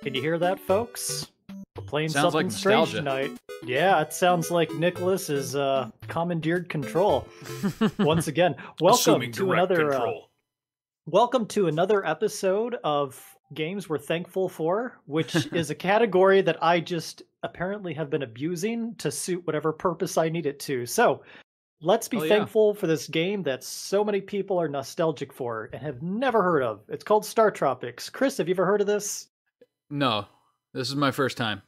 Can you hear that, folks? We're playing Sounds something like strange nostalgia. tonight. Yeah, it sounds like Nicholas is commandeered control once again. Assuming direct control. Welcome to another episode of Games We're Thankful For, which is a category that I just apparently have been abusing to suit whatever purpose I need it to. So let's be Hell yeah. thankful for this game that so many people are nostalgic for and have never heard of. It's called StarTropics. Chris, have you ever heard of this? No, this is my first time.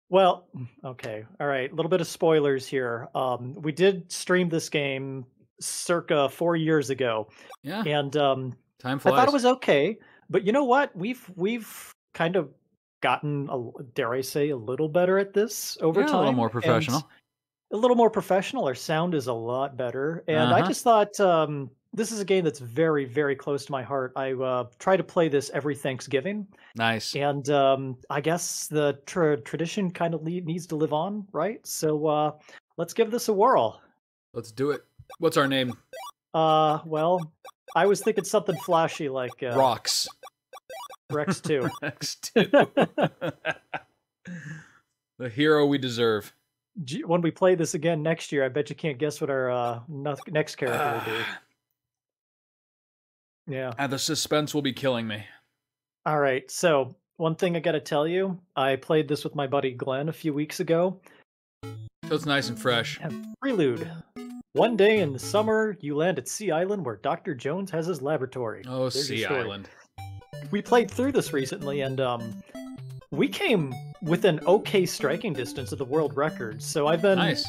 Well, okay. All right. A little bit of spoilers here. We did stream this game circa 4 years ago. Yeah, And time I flies. thought it was okay. But you know what? We've kind of gotten, dare I say, a little better at this over Yeah, time. a little more and professional. A little more professional. Our sound is a lot better. And I Uh-huh. just thought this is a game that's very, very close to my heart. I try to play this every Thanksgiving. Nice. And I guess the tradition kind of needs to live on, right? So let's give this a whirl. Let's do it. What's our name? Well, I was thinking something flashy like Rocks. Rex 2. Rex 2. The hero we deserve. When we play this again next year, I bet you can't guess what our next character will be. Yeah. And the suspense will be killing me. All right. So one thing I got to tell you, I played this with my buddy Glenn a few weeks ago. So it's nice and fresh. Prelude. One day in the summer, you land at Sea Island where Dr. Jones has his laboratory. Oh, There's your Sea story. Island. We played through this recently, and we came within okay striking distance of the world record. So I've been Nice.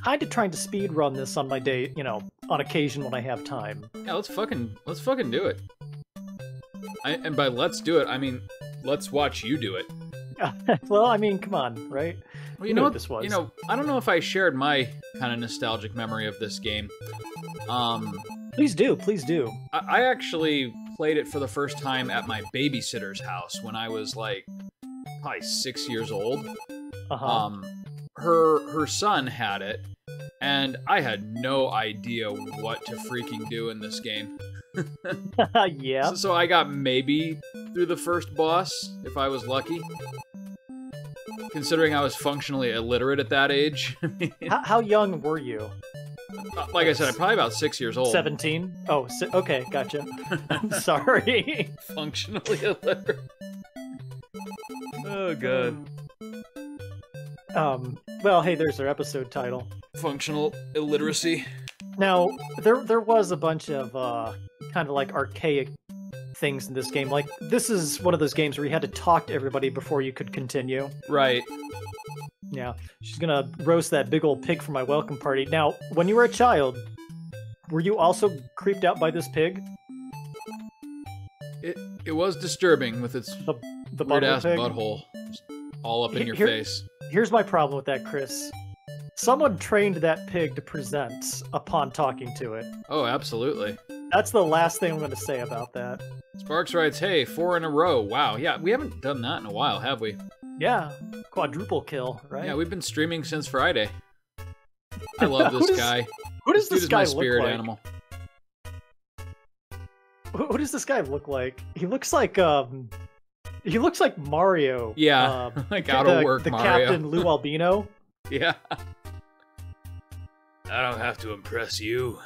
kind of trying to speed run this on my day, on occasion when I have time. Yeah, let's fucking do it. And by let's do it, I mean let's watch you do it. Well, I mean, come on, right? Well, You know what this was. I don't know if I shared my kind of nostalgic memory of this game. Please do, please do. I actually played it for the first time at my babysitter's house when I was like probably 6 years old. Uh-huh. Her son had it, and I had no idea what to freaking do in this game. Yeah. So I got maybe through the first boss, if I was lucky. Considering I was functionally illiterate at that age. How young were you? Like I said, I'm probably about 6 years old. 17? Oh, okay, gotcha. I'm sorry. Functionally illiterate. Oh, God. Well, hey, there's our episode title. Functional illiteracy. Now, there was a bunch of kind of like archaic things in this game. Like, this is one of those games where you had to talk to everybody before you could continue. Right. Yeah, she's gonna roast that big old pig for my welcome party. Now, when you were a child, were you also creeped out by this pig? It was disturbing with its The weird-ass pig? butthole. Just all up in your Here- face. Here's my problem with that, Chris. Someone trained that pig to present upon talking to it. Oh, absolutely. That's the last thing I'm going to say about that. Sparks writes, hey, 4 in a row. Wow. Yeah, we haven't done that in a while, have we? Yeah, quadruple kill, right? Yeah, we've been streaming since Friday. I love Who this does- guy. Who does Dude this is guy my look spirit like? animal. Who does this guy look like? He looks like Mario. Yeah, like out of work the Mario. Captain Lou Albino. Yeah. I don't have to impress you.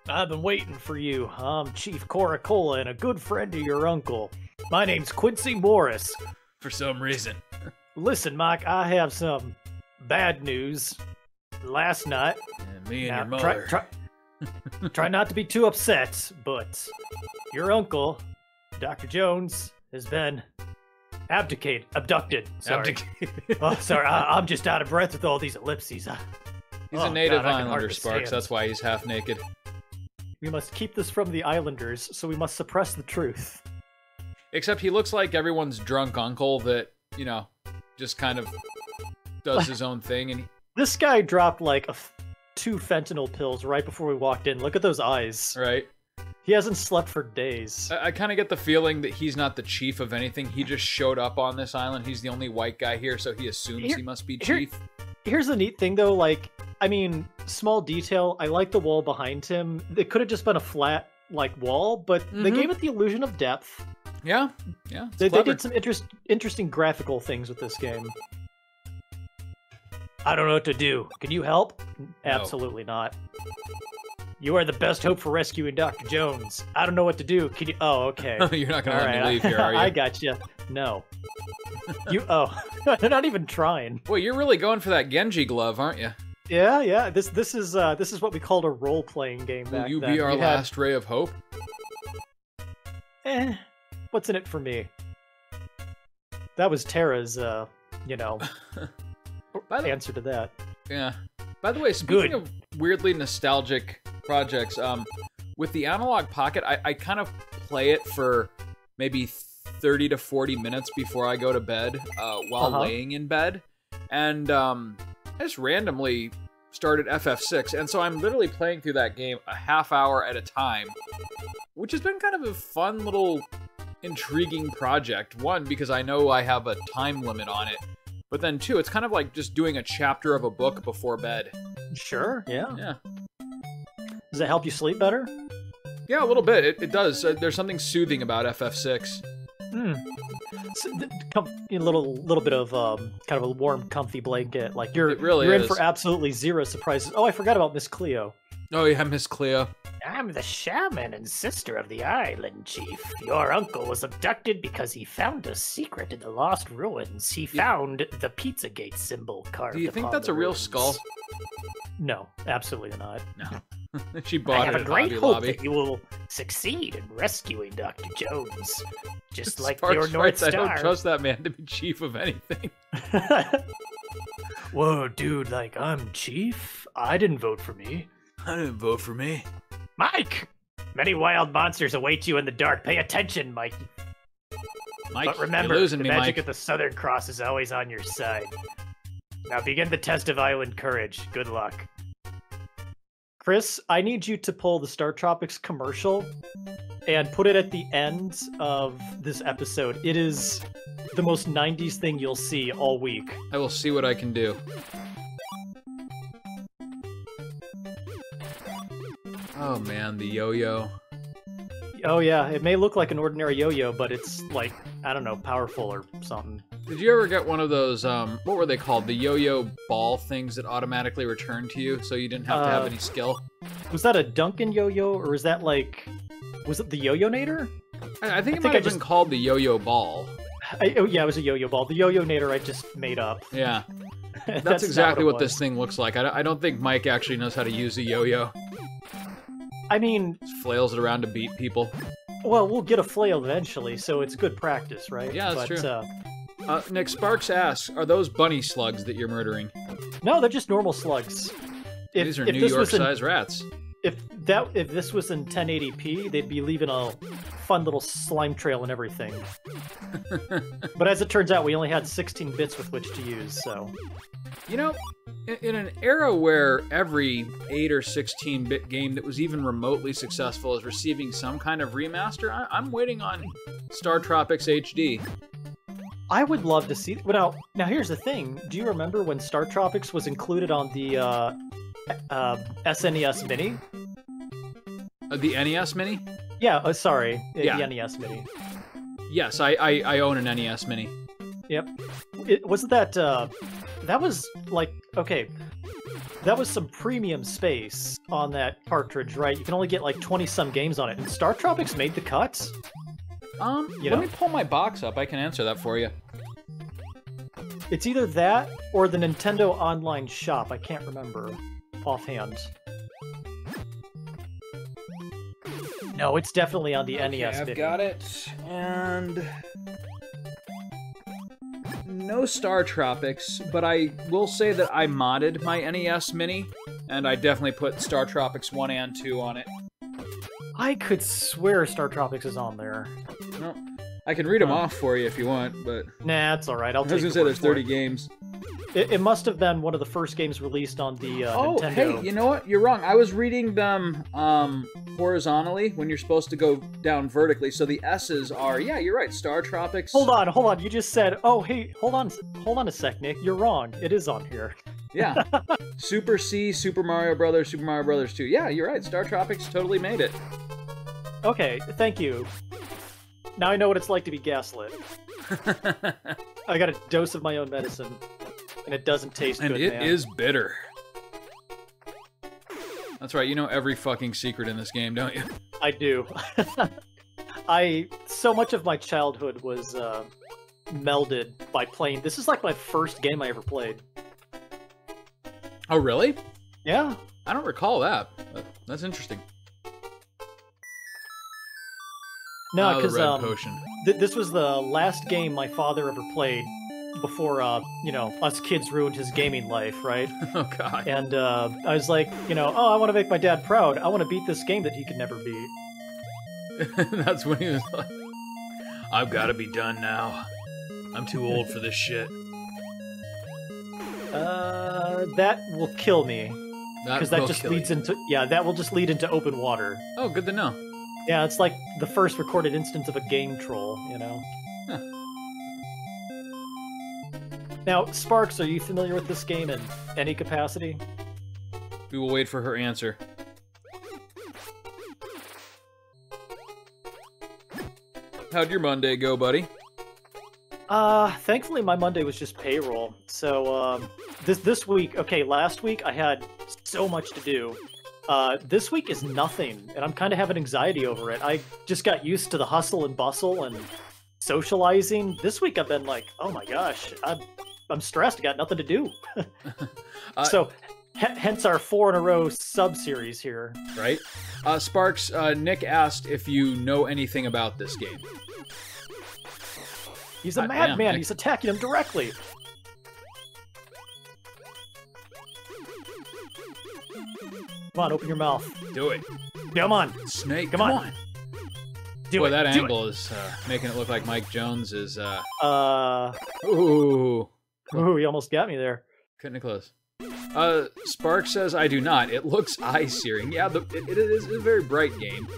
I've been waiting for you. I'm Chief Coracola and a good friend of your uncle. My name's Quincy Morris. For some reason. Listen, Mike, I have some bad news. Last night, And me and now, your mother. try not to be too upset, but your uncle, Dr. Jones, has been abducted. Sorry. Oh, sorry, I'm just out of breath with all these ellipses. He's Oh, a native God, I can Islander, hardly Sparks. stand. That's why he's half naked. We must keep this from the Islanders, so we must suppress the truth. Except he looks like everyone's drunk uncle that, just kind of does his own thing. And This guy dropped like 2 fentanyl pills right before we walked in. Look at those eyes. right? He hasn't slept for days. I kind of get the feeling that he's not the chief of anything. He just showed up on this island. He's the only white guy here, so he assumes he must be chief. Here's the neat thing, though. Like, I mean, small detail. I like the wall behind him. It could have just been a flat, like, wall, but they gave it the illusion of depth. Yeah, yeah. They did some interesting graphical things with this game. I don't know what to do. Can you help? No. Absolutely not. You are the best hope for rescuing Dr. Jones. I don't know what to do. Can you? Oh, okay. You're not gonna let me leave here, are you? I got you. No. They're not even trying. Well, you're really going for that Genji glove, aren't you? Yeah, yeah. This is what we called a role-playing game back then. Will you be our last ray of hope? What's in it for me? That was Tara's, answer to that. Yeah. By the way, speaking of weirdly nostalgic projects, with the Analog Pocket, I kind of play it for maybe 30 to 40 minutes before I go to bed, while laying in bed. And I just randomly started FF6, and so I'm literally playing through that game a half hour at a time, which has been kind of a fun little intriguing project. One, because I know I have a time limit on it, but then two, it's kind of like just doing a chapter of a book before bed. Sure, yeah. Yeah. Does it help you sleep better? Yeah, a little bit. It does. There's something soothing about FF6. So, a little bit of kind of a warm, comfy blanket. Like you're in for absolutely zero surprises. Oh, I forgot about Miss Cleo. Oh yeah, Miss Cleo. I'm the shaman and sister of the island, Chief. Your uncle was abducted because he found a secret in the lost ruins. He found the Pizzagate symbol carved. Do you think that's a real skull? No, absolutely not. No. She bought it at Hobby Lobby. I have a great hope that you will succeed in rescuing Dr. Jones. Just like your North Star. I don't trust that man to be chief of anything. Whoa, dude, like, I'm chief? I didn't vote for me. I didn't vote for me. Mike! Many wild monsters await you in the dark. Pay attention, Mike. But remember, you're losing the me, magic Mike. of the Southern Cross is always on your side. Now begin the test of island courage. Good luck. Chris, I need you to pull the StarTropics commercial and put it at the end of this episode. It is the most 90s thing you'll see all week. I will see what I can do. Oh man, the yo-yo. Oh yeah, it may look like an ordinary yo-yo, but it's like, I don't know, powerful or something. Did you ever get one of those, what were they called? The yo-yo ball things that automatically returned to you, so you didn't have to have any skill? Was that a Duncan yo-yo, or was that like... Was it the Yo-Yo-Nator? I think it might have been called the yo-yo ball. Yeah, it was a yo-yo ball. The Yo-Yo-Nator I just made up. Yeah. That's exactly what this thing looks like. I don't think Mike actually knows how to use a yo-yo. I mean... Just flails it around to beat people. Well, we'll get a flail eventually, so it's good practice, right? Yeah, that's true. Nick Sparks asks, are those bunny slugs that you're murdering? No, they're just normal slugs. These are New York-sized rats. If this was in 1080p, they'd be leaving a fun little slime trail and everything. But as it turns out, we only had 16 bits with which to use, so... You know, in an era where every 8 or 16-bit game that was even remotely successful is receiving some kind of remaster, I'm waiting on StarTropics HD. I would love to see... Now here's the thing. Do you remember when StarTropics was included on the SNES Mini? The NES Mini? Yeah, sorry. Yeah. The NES Mini. Yes, I own an NES Mini. Yep. Wasn't that... that was, like... Okay. That was some premium space on that cartridge, right? You can only get, like, 20-some games on it. And StarTropics made the cuts? Let me pull my box up. I can answer that for you. It's either that or the Nintendo Online Shop. I can't remember offhand. No, it's definitely on the NES. I've got it. And... no StarTropics, but I will say that I modded my NES Mini, and I definitely put StarTropics 1 and 2 on it. I could swear StarTropics is on there. Well, I can read them off for you if you want, but... Nah, it's alright. I was going to say there's 30 games. It must have been one of the first games released on the Nintendo. Oh, hey, you know what? You're wrong. I was reading them horizontally when you're supposed to go down vertically, so the S's are... Yeah, you're right. StarTropics... Hold on. You just said... Oh, hey, hold on a sec, Nick. You're wrong. It is on here. Yeah. Super C, Super Mario Brothers, Super Mario Brothers 2. Yeah, you're right. StarTropics totally made it. Okay, thank you. Now I know what it's like to be gaslit. I got a dose of my own medicine, and it doesn't taste good, And it man. is bitter. That's right, you know every fucking secret in this game, don't you? I do. So much of my childhood was melded by playing. This is like my first game I ever played. Oh, really? Yeah. I don't recall that. That's interesting. No, the because red potion. This was the last game my father ever played before, you know, us kids ruined his gaming life, right? Oh, God. And I was like, you know, oh, I want to make my dad proud. I want to beat this game that he could never beat. That's when he was like, I've got to be done now. I'm too old for this shit. That will kill me. Because that just leads into, yeah, that will just lead into open water. Oh, good to know. Yeah, it's like the first recorded instance of a game troll, you know? Huh. Now, Sparks, are you familiar with this game in any capacity? We will wait for her answer. How'd your Monday go, buddy? Thankfully my Monday was just payroll. So, this week, okay, last week I had so much to do. This week is nothing, and I'm kind of having anxiety over it. I just got used to the hustle and bustle and socializing. This week I've been like, oh my gosh, I'm stressed. I got nothing to do. So, hence our 4 in a row sub-series here. Right? Sparks, Nick asked if you know anything about this game. He's a madman. He's attacking him directly. Come on, open your mouth. Do it. Come on. Snake, come on. Do Boy, it. that do angle is making it look like Mike Jones is, Ooh, he almost got me there. cutting it close. Spark says, I do not. It looks eye-searing. Yeah, it is a very bright game.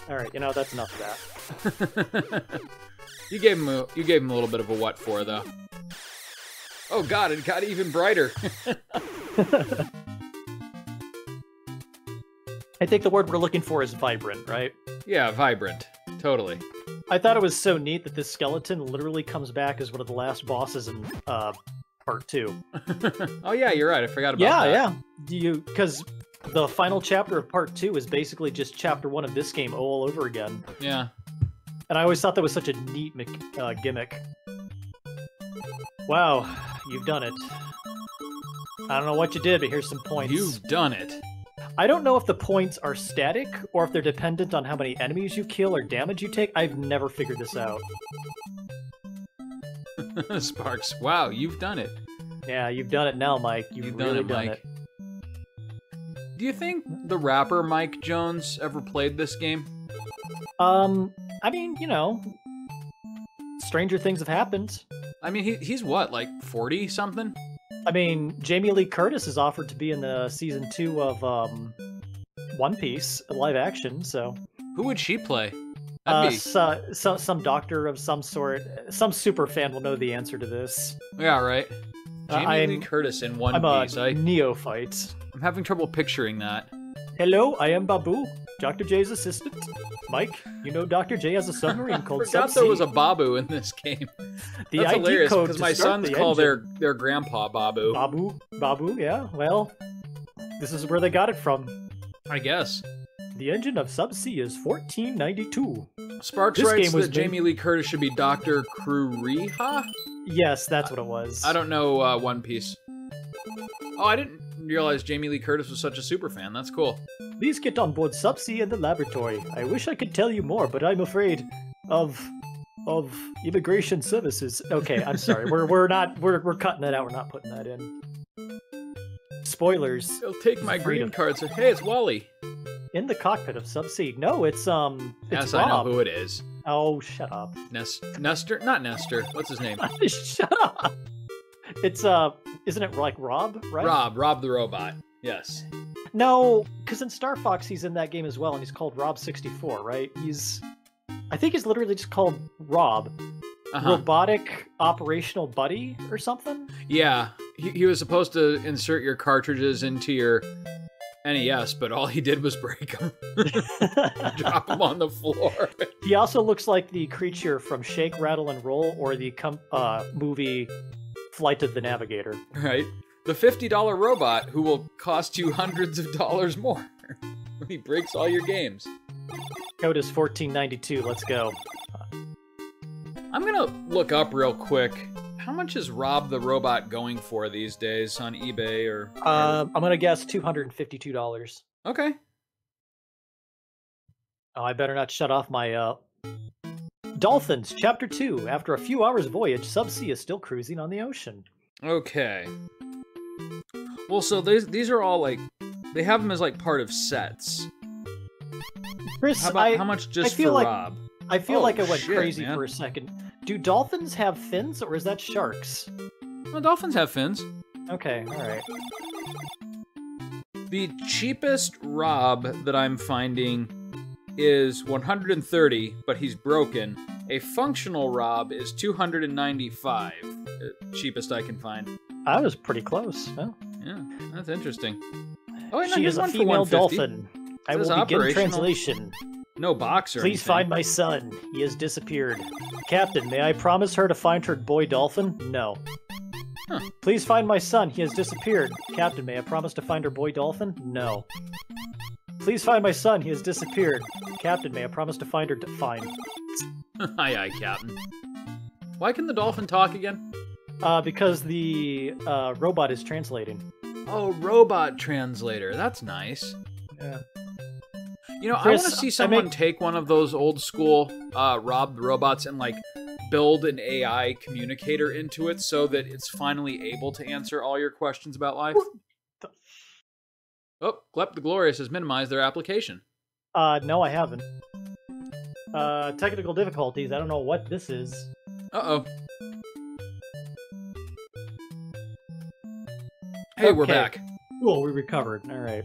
Alright, you know, that's enough of that. You gave him a little bit of a what for, though. Oh god, it got even brighter. I think the word we're looking for is vibrant, right? Yeah, vibrant. Totally. I thought it was so neat that this skeleton literally comes back as one of the last bosses in part 2. Oh yeah, you're right. I forgot about that. Yeah. Because the final chapter of part 2 is basically just chapter 1 of this game all over again. Yeah. And I always thought that was such a neat gimmick. Wow, you've done it. I don't know what you did, but here's some points. You've done it. I don't know if the points are static or if they're dependent on how many enemies you kill or damage you take. I've never figured this out. Sparks, wow, you've done it. Yeah, you've done it now, Mike. You've really done it. Do you think the rapper Mike Jones ever played this game? I mean, you know, stranger things have happened. I mean, he's what, like 40 something? I mean, Jamie Lee Curtis is offered to be in the season 2 of One Piece live action. So who would she play? Some doctor of some sort. Some super fan will know the answer to this. Yeah, right. Jamie Lee Curtis in One Piece. I'm a neophyte. I'm having trouble picturing that. Hello, I am Babu, Dr. J's assistant. Mike, you know Dr. J has a submarine called I forgot Subsea. there was a Babu in this game. The That's ID hilarious code because to my start sons the call engine. their grandpa Babu. Babu, yeah. Well, this is where they got it from. I guess. The engine of Subsea is 1492. Sparks writes that Jamie Lee Curtis should be Dr. Kruriha? Yes, that's what it was. I don't know One Piece. Oh, I didn't realize Jamie Lee Curtis was such a super fan. That's cool. Please get on board Subsea in the laboratory. I wish I could tell you more, but I'm afraid of immigration services. Okay, I'm sorry. we're cutting that out. We're not putting that in. Spoilers. They'll take my green card. So, hey, it's Wally. In the cockpit of Subsea. No, it's Yes, Rob. I know who it is. Oh, shut up. Nestor? Not Nestor. What's his name? Shut up. It's isn't it like Rob, right? Rob the robot. Yes. No, because in Star Fox he's in that game as well, and he's called Rob 64, right? I think he's literally just called Rob. Robotic Operational Buddy or something? Yeah. He was supposed to insert your cartridges into your NES, but all he did was break them. Drop them on the floor. He also looks like the creature from Shake, Rattle, and Roll, or the movie Flight of the Navigator. Right. The $50 robot who will cost you hundreds of dollars more when he breaks all your games. Code is $14.92. Let's go. I'm gonna look up real quick. How much is Rob the Robot going for these days on eBay or? I'm gonna guess $252. Okay. Oh, I better not shut off my Dolphins, Chapter 2. After a few hours voyage, Subsea is still cruising on the ocean. Okay. Well, so these are all like, they have them as like part of sets. Chris, how much just for Rob? I feel like I went shit, crazy man. for a second. Do dolphins have fins, or is that sharks? Well, dolphins have fins. Okay, alright. The cheapest Rob that I'm finding is 130, but he's broken. A functional Rob is 295. Cheapest I can find. I was pretty close. Huh? Yeah, that's interesting. Oh, wait, no, She here's is a one for female 150. dolphin. I Says will begin operational. translation. No box or Please anything. find my son. He has disappeared. Captain, may I promise her to find her boy dolphin? No. Huh. Please find my son. He has disappeared. Captain, may I promise to find her boy dolphin? No. Please find my son. He has disappeared. Captain, may I promise to find her fine. Aye, aye, Captain. Why can the dolphin talk again? Because the robot is translating. Oh, robot translator. That's nice. Yeah. You know, Chris, I want to see someone take one of those old school Rob the robots and like build an AI communicator into it so that it's finally able to answer all your questions about life. Oh, Glep the Glorious has minimized their application. No, I haven't. Technical difficulties. I don't know what this is. Uh-oh. Hey, we're Okay. back. Cool, we recovered. All right.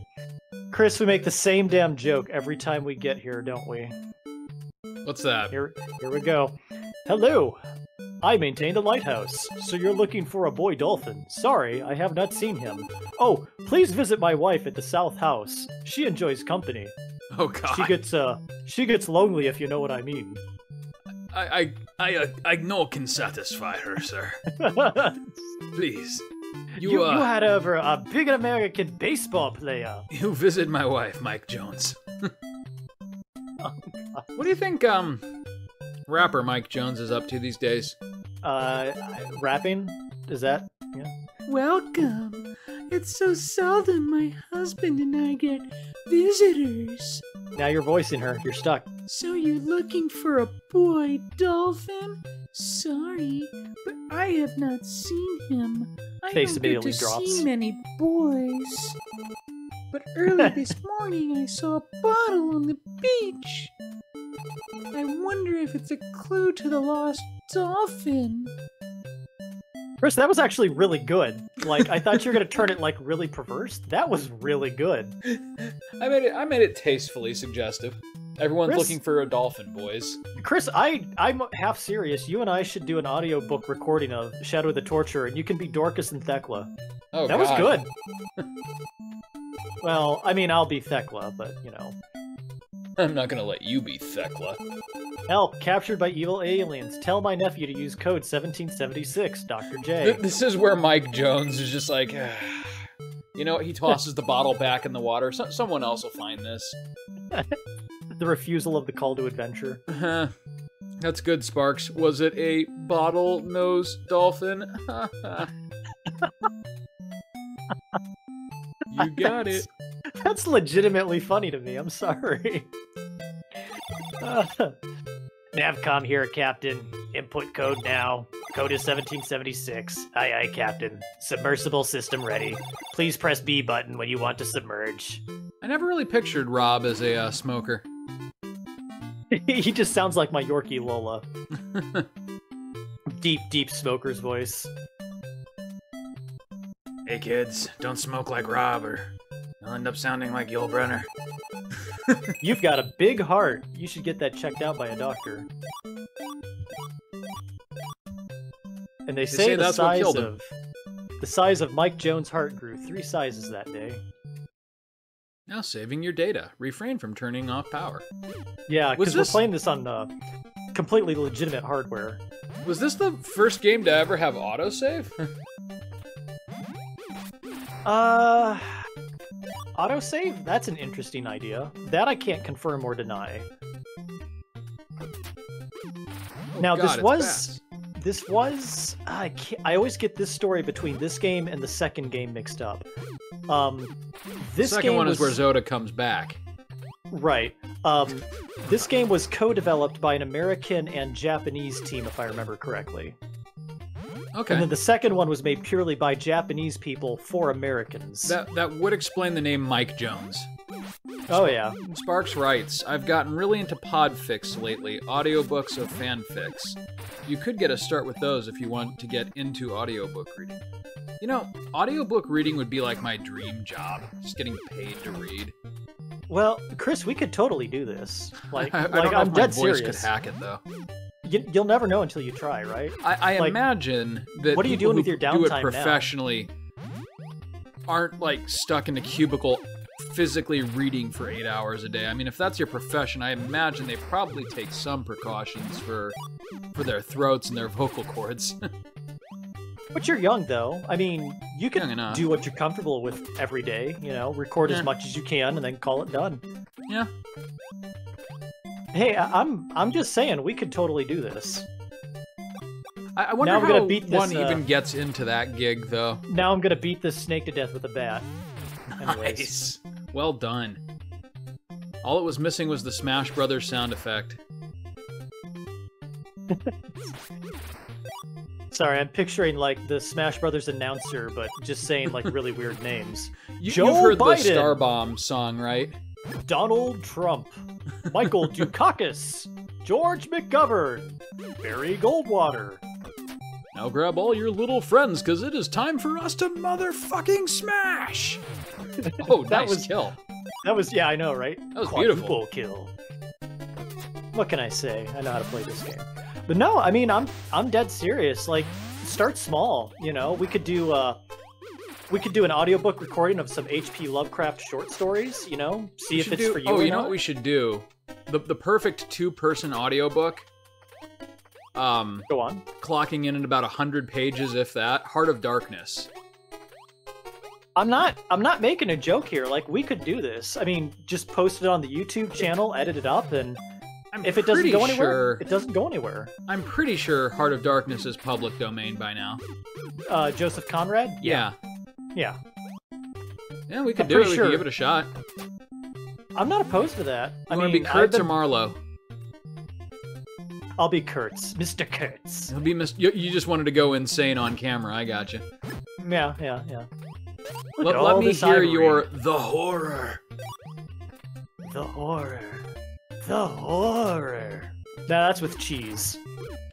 Chris, we make the same damn joke every time we get here, don't we? What's that? Here we go. Hello. I maintain the lighthouse, so you're looking for a boy dolphin. Sorry, I have not seen him. Oh, please visit my wife at the South House. She enjoys company. Oh, God. She gets lonely, if you know what I mean. I no can satisfy her, sir. Please. You had over a big American baseball player. You visit my wife, Mike Jones. What do you think, rapper Mike Jones is up to these days? Rapping? Is that? Yeah. Welcome. It's so seldom my husband and I get visitors. Now you're voicing her. You're stuck. So you're looking for a boy dolphin? Sorry, but I have not seen him. I Face don't get immediately to drops. see many boys. But early this morning I saw a bottle on the beach. I wonder if it's a clue to the lost dolphin. Chris, that was actually really good. Like, I thought you were gonna turn it like really perverse. That was really good. I made it tastefully suggestive. Everyone's Chris? looking for a dolphin, boys. Chris, I'm half serious. You and I should do an audiobook recording of Shadow of the Torture, and you can be Dorcas and Thekla. Oh, That God. was good. Well, I mean, I'll be Thekla, but, you know. I'm not gonna let you be Thekla. Help, captured by evil aliens. Tell my nephew to use code 1776, Dr. J. This is where Mike Jones is just like, you know, he tosses the bottle back in the water. Someone else will find this. The refusal of the call to adventure. That's good, Sparks. Was it a bottle-nosed dolphin? You got it. That's legitimately funny to me. I'm sorry. Navcom here, Captain. Input code now. Code is 1776. Aye, aye, Captain. Submersible system ready. Please press B button when you want to submerge. I never really pictured Rob as a smoker. He just sounds like my Yorkie Lola. Deep, deep smoker's voice. Hey kids, don't smoke like Rob or you'll end up sounding like Yul Brynner. You've got a big heart. You should get that checked out by a doctor. And they say that's what killed him. the size of Mike Jones' heart grew 3 sizes that day. Now saving your data. Refrain from turning off power. Yeah, because we're playing this on completely legitimate hardware. Was this the first game to ever have autosave? Autosave? That's an interesting idea. That I can't confirm or deny. Now, God, this was I always get this story between this game and the second game mixed up. This second game one is where Zoda comes back. Right. This game was co-developed by an American and Japanese team, if I remember correctly. Okay. And then the second one was made purely by Japanese people for Americans. That would explain the name Mike Jones. Oh, yeah. Sparks writes, I've gotten really into podfics lately, audiobooks of fanfics. You could get a start with those if you want to get into audiobook reading. You know, audiobook reading would be like my dream job, just getting paid to read. Well, Chris, we could totally do this. Like, I don't know I'm if dead my voice serious. could hack it, though. You'll never know until you try, right? I imagine that what are you people doing with who your do it downtime professionally aren't, like, stuck in a cubicle physically reading for 8 hours a day. I mean, if that's your profession, I imagine they probably take some precautions for their throats and their vocal cords. But you're young, though. I mean, you Young can enough. do what you're comfortable with every day, you know, record Yeah. as much as you can and then call it done. Yeah. Hey, I'm just saying, we could totally do this. I wonder Now I'm how gonna beat this, one even gets into that gig, though. Now I'm gonna beat this snake to death with a bat. Anyways. Nice. Well done. All it was missing was the Smash Brothers sound effect. Sorry, I'm picturing like the Smash Brothers announcer, but just saying like really weird names. You've Joe heard Biden, the Star Bomb song, right? Donald Trump, Michael Dukakis, George McGovern, Barry Goldwater. Now grab all your little friends, because it is time for us to motherfucking smash! Oh, That nice was- kill. That was, yeah, I know, right? That was Quadruple beautiful. kill. What can I say? I know how to play this game. But no, I mean, I'm dead serious. Like, start small. You know, we could do an audiobook recording of some H.P. Lovecraft short stories. You know, see if it's for you. Oh, or you know not. what we should do? The perfect two-person audiobook. Go on. Clocking in at about 100 pages, if that. Heart of Darkness. I'm not making a joke here. Like, we could do this. I mean, just post it on the YouTube channel, edit it up, and if it doesn't go anywhere, it doesn't go anywhere. I'm pretty sure Heart of Darkness is public domain by now. Joseph Conrad? Yeah. Yeah. Yeah, we could I'm do it. pretty We sure. could give it a shot. I'm not opposed to that. You want to be Kurtz or Marlowe? I'll be Kurtz. Mr. Kurtz. He'll be you just wanted to go insane on camera. I got you. Yeah. Look at Let all me this hear ivory. your the horror. The horror. The horror. Nah, that's with cheese.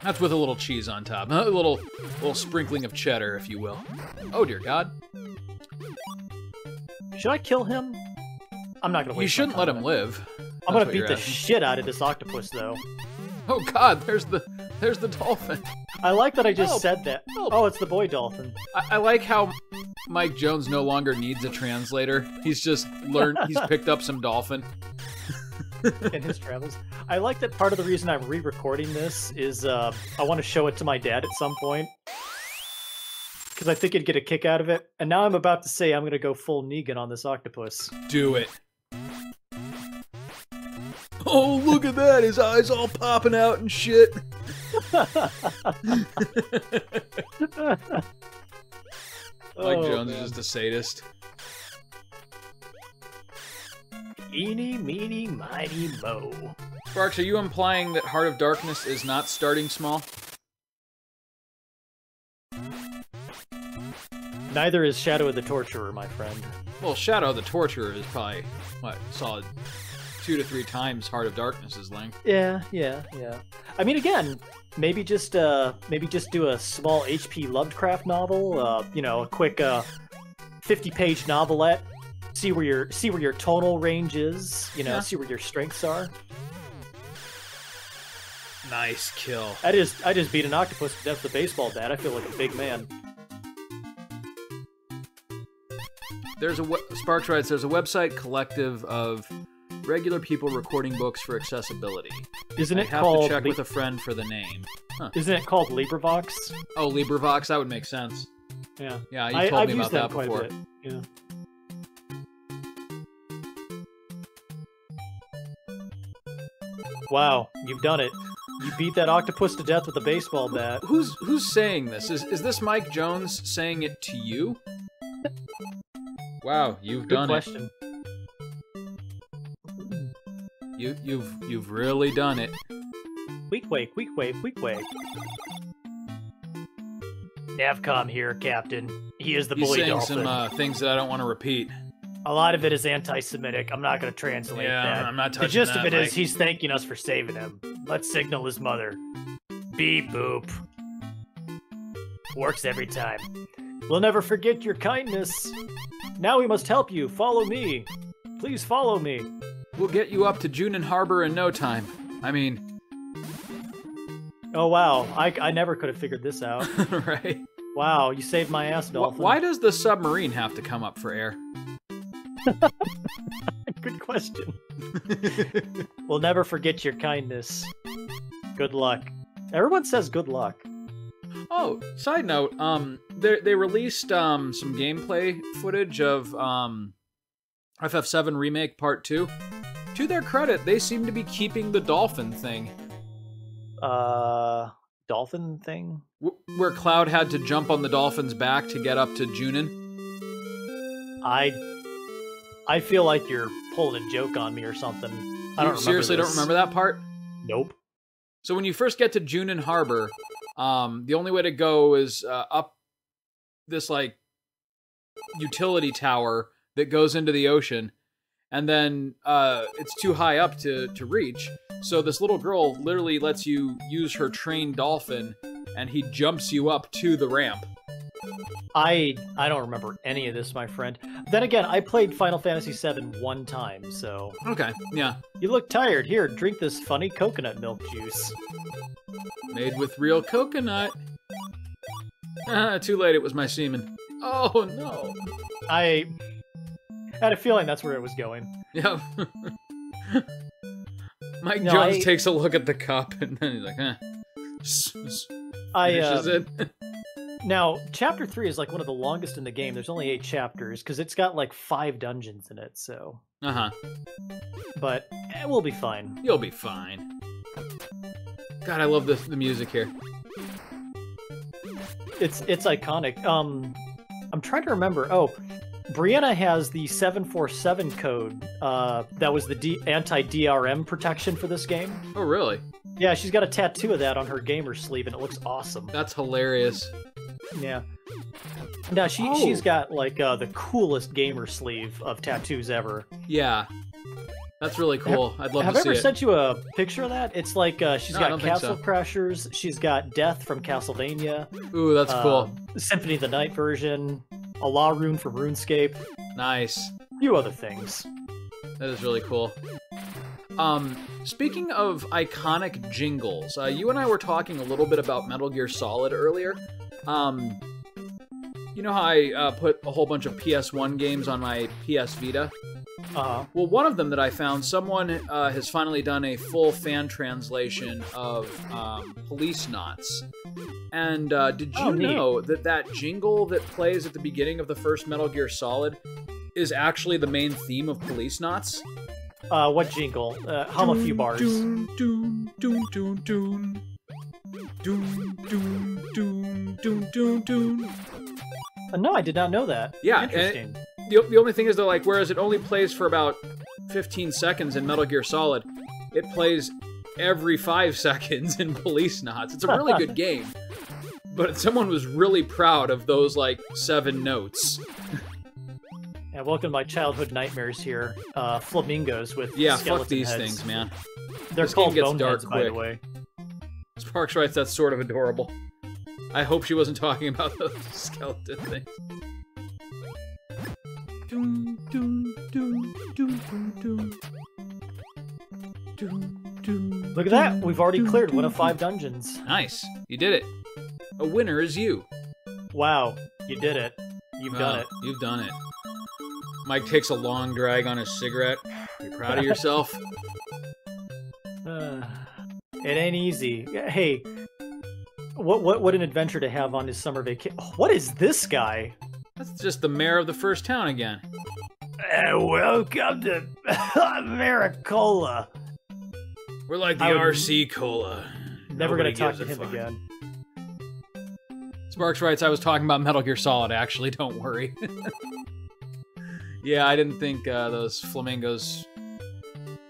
That's with a little cheese on top. A little sprinkling of cheddar, if you will. Oh dear God. Should I kill him? I'm not gonna waste You shouldn't my let time him on it. live. I'm That's gonna what beat you're the asking. shit out of this octopus, though. Oh God, there's the dolphin. I like that I just Help. said that. Help. Oh, it's the boy dolphin. I like how Mike Jones no longer needs a translator. He's just he's picked up some dolphin. In his travels. I like that part of the reason I'm re-recording this is I want to show it to my dad at some point. Because I think he'd get a kick out of it. And now I'm about to say I'm going to go full Negan on this octopus. Do it. Oh, look at that! His eyes all popping out and shit. Mike Jones is just a sadist. Eeny, meeny, miny, mo. Sparks, are you implying that Heart of Darkness is not starting small? Neither is Shadow of the Torturer, my friend. Well, Shadow the Torturer is probably, what, solid 2 to 3 times Heart of Darkness's length. Yeah. I mean, again, maybe just do a small H.P. Lovecraft novel. A quick 50-page novelette. See where your tonal range is. Yeah. See where your strengths are. Nice kill. I just beat an octopus to death with a baseball bat. I feel like a big man. Sparks writes, there's a website collective of regular people recording books for accessibility. Isn't it have called? To check with a friend for the name. Huh. Isn't it called LibriVox? Oh, LibriVox, that would make sense. Yeah. Yeah, you told me used about that quite before. a bit. Yeah. Wow, you've done it. You beat that octopus to death with a baseball bat. Who's saying this? Is this Mike Jones saying it to you? Wow, you've Good done question. it. You've really done it. Weak wake. Navcom here, Captain. He is the He's bully saying dolphin. some things that I don't want to repeat. A lot of it is anti-Semitic. I'm not going to translate that. I'm not touching The gist that, of it is Mike. he's thanking us for saving him. Let's signal his mother. Beep boop. Works every time. We'll never forget your kindness. Now we must help you. Follow me. Please follow me. We'll get you up to Junin Harbor in no time. I mean, Oh, wow. I never could have figured this out. right? Wow, you saved my ass, Dolphin. Why does the submarine have to come up for air? Good question. We'll never forget your kindness. Good luck. Everyone says good luck. Oh, side note, they released some gameplay footage of FF7 Remake Part 2. To their credit, they seem to be keeping the dolphin thing. Dolphin thing? Where Cloud had to jump on the dolphin's back to get up to Junin. I feel like you're pulling a joke on me or something. I don't seriously don't remember that part? Nope. So when you first get to Junin Harbor, the only way to go is up this like utility tower that goes into the ocean, and then it's too high up to reach. So this little girl literally lets you use her trained dolphin, and he jumps you up to the ramp. I don't remember any of this, my friend. Then again, I played Final Fantasy VII one time, so... Okay, yeah. You look tired. Here, drink this funny coconut milk juice. Made with real coconut. Too late, it was my semen. Oh, no. I had a feeling that's where it was going. Yeah. Mike No, Jones takes a look at the cup, and then he's like, finishes it. Now, Chapter 3 is like one of the longest in the game. There's only 8 chapters, because it's got like 5 dungeons in it, so... Uh-huh. But we'll be fine. You'll be fine. God, I love the music here. It's iconic. I'm trying to remember. Oh, Brianna has the 747 code. That was the anti-DRM protection for this game. Oh, really? Yeah, she's got a tattoo of that on her gamer sleeve, and it looks awesome. That's hilarious. Yeah. Now, she's got, like, the coolest gamer sleeve of tattoos ever. Yeah. That's really cool. I'd love to see it. Have I ever sent you a picture of that? It's like, she's got Castle so. Crashers, she's got Death from Castlevania. Ooh, that's cool. Symphony of the Night version, a Law Rune from RuneScape. Nice. A few other things. That is really cool. Speaking of iconic jingles, you and I were talking a little bit about Metal Gear Solid earlier. You know how I put a whole bunch of PS1 games on my PS Vita? Well, one of them that I found, someone has finally done a full fan translation of Police Knots. And did you know that jingle that plays at the beginning of the first Metal Gear Solid is actually the main theme of Police Knots? What jingle? Hum a few bars. Doon, doon, doon, doon, doon. Doon, doon, doon, doon, doon, doon. No, I did not know that. Yeah, interesting. The only thing is, though, like, whereas it only plays for about 15 seconds in Metal Gear Solid, it plays every 5 seconds in Police Knots. It's a really good game, but someone was really proud of those, like, 7 notes. Yeah, welcome to my childhood nightmares here. Flamingos with skeleton fuck these heads. things, man. They're This game called gets boneheads, dark by the quick. way. Sparks writes, that's sort of adorable. I hope she wasn't talking about those skeleton things. Doon, doon, doon, doon, doon, doon. Look at that! We've already cleared one of 5 dungeons. Nice. You did it. A winner is you. Wow, you did it. You've done it. You've done it. Mike takes a long drag on his cigarette. You proud of yourself? It ain't easy. Hey, what an adventure to have on his summer vacation. What is this guy? That's just the mayor of the first town again. Welcome to Maricola. We're like the RC Cola. Never gonna talk to him again. Sparks writes, I was talking about Metal Gear Solid, actually, don't worry. Yeah, I didn't think those flamingos...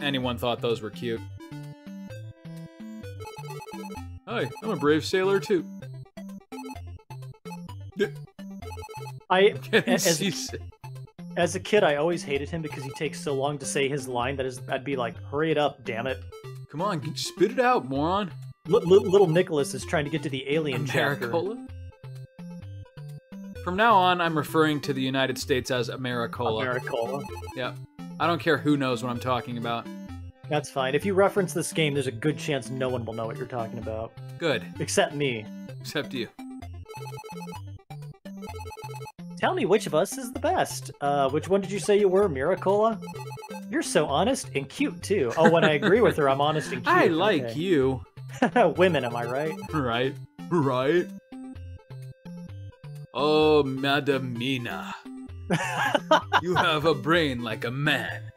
anyone thought those were cute. Hi, I'm a brave sailor, too. As a kid, I always hated him because he takes so long to say his line that I'd be like, hurry it up, damn it. Come on, spit it out, moron. Little Nicholas is trying to get to the alien chapter. From now on, I'm referring to the United States as Americola. Americola. Yeah. I don't care who knows what I'm talking about. That's fine. If you reference this game, there's a good chance no one will know what you're talking about. Good. Except me. Except you. Tell me which of us is the best. Which one did you say you were, Miracola? You're so honest and cute, too. Oh, when I agree with her, I'm honest and cute. I like you. Women, am I right? Right. Right. Oh, Madam Mina. You have a brain like a man.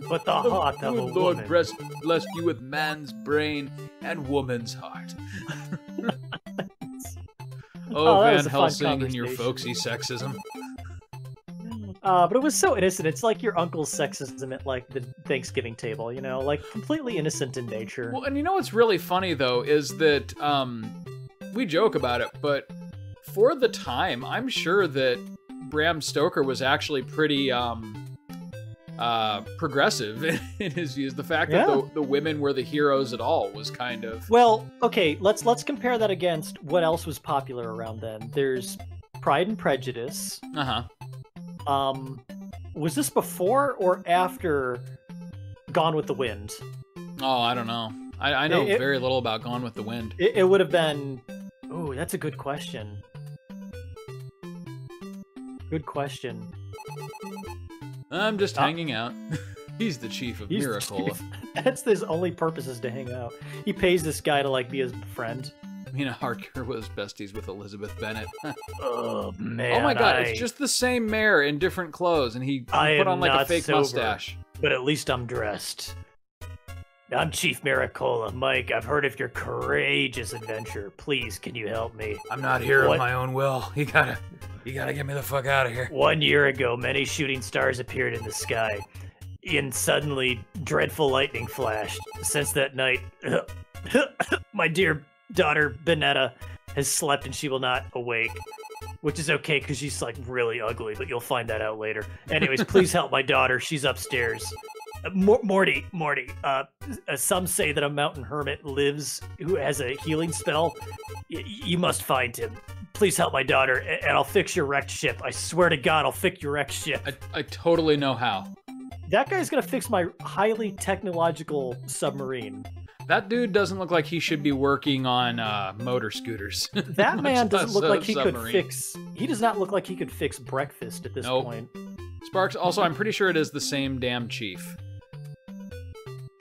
But the heart of a Lord woman. blessed you with man's brain and woman's heart. Oh, Van Helsing and your folksy sexism. But it was so innocent. It's like your uncle's sexism at, like, the Thanksgiving table, you know? Like, completely innocent in nature. Well, and you know what's really funny, though, is that, we joke about it, but for the time, I'm sure that Bram Stoker was actually pretty, progressive in his views. The fact that the women were the heroes at all was kind of... Well, okay, let's compare that against what else was popular around then. There's Pride and Prejudice. Uh-huh. Was this before or after Gone with the Wind? Oh, I don't know. I know very little about Gone with the Wind. It would have been... Oh, that's a good question. Good question. I'm just hanging out. He's the chief of Miracola. That's his only purpose, is to hang out. He pays this guy to, like, be his friend. Mina Harker was besties with Elizabeth Bennet. Oh, man. Oh my god, it's just the same mayor in different clothes, and he put on, like, a fake mustache. But at least I'm dressed. I'm Chief Maricola. Mike, I've heard of your courageous adventure. Please, can you help me? I'm not here of my own will. You gotta get me the fuck out of here. 1 year ago, many shooting stars appeared in the sky. And suddenly, dreadful lightning flashed. Since that night, my dear daughter, Benetta, has slept and she will not awake. Which is okay, because she's, like, really ugly, but you'll find that out later. Anyways, please help my daughter. She's upstairs. Morty, some say that a mountain hermit lives who has a healing spell. You must find him. Please help my daughter, and I'll fix your wrecked ship. I swear to God, I'll fix your wrecked ship. I totally know how. That guy's gonna fix my highly technological submarine. That dude doesn't look like he should be working on motor scooters. That man doesn't look like he could fix... He does not look like he could fix breakfast at this point. Sparks, also, I'm pretty sure it is the same damn chief.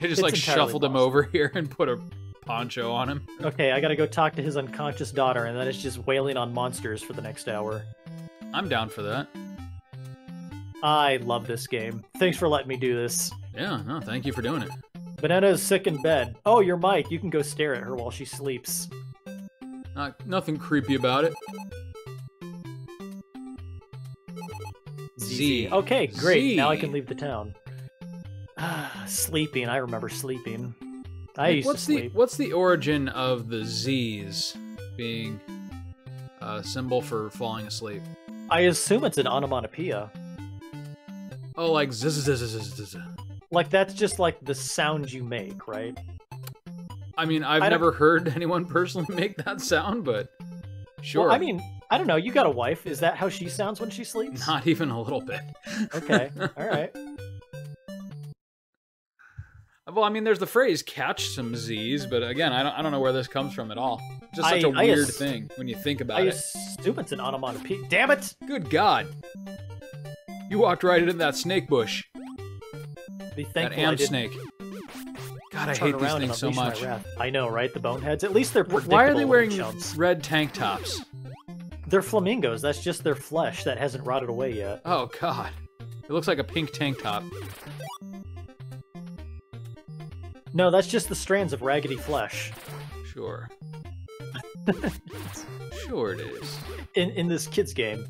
He just, like, shuffled him over here and put a poncho on him. Okay, I gotta go talk to his unconscious daughter, and then it's just wailing on monsters for the next hour. I'm down for that. I love this game. Thanks for letting me do this. Yeah, no, thank you for doing it. Banana's sick in bed. Oh, you're Mike. You can go stare at her while she sleeps. Nothing creepy about it. Z. Okay, great. Z. Now I can leave the town. Sleeping. I remember sleeping. I used to sleep. What's the origin of the Z's being a symbol for falling asleep? I assume it's an onomatopoeia. Oh, like zzz. Like, that's just like the sound you make, right? I mean, I've never heard anyone personally make that sound, but sure. Well, I mean, I don't know. You got a wife. Is that how she sounds when she sleeps? Not even a little bit. Okay. All right. Well, I mean, there's the phrase "catch some Z's," but again, I don't know where this comes from at all. It's just such a weird thing when you think about it. I assume it's an onomatopoeia. Damn it! Good God! You walked right into that snake bush. Be That thankful I am didn't snake. God, I turn hate these around and things so unleash my much. wrath. I know, right? The boneheads. At least they're predictable. Why are they wearing chumps. red tank tops? They're flamingos. That's just their flesh that hasn't rotted away yet. Oh, God. It looks like a pink tank top. No, that's just the strands of raggedy flesh. Sure. Sure it is. In this kid's game.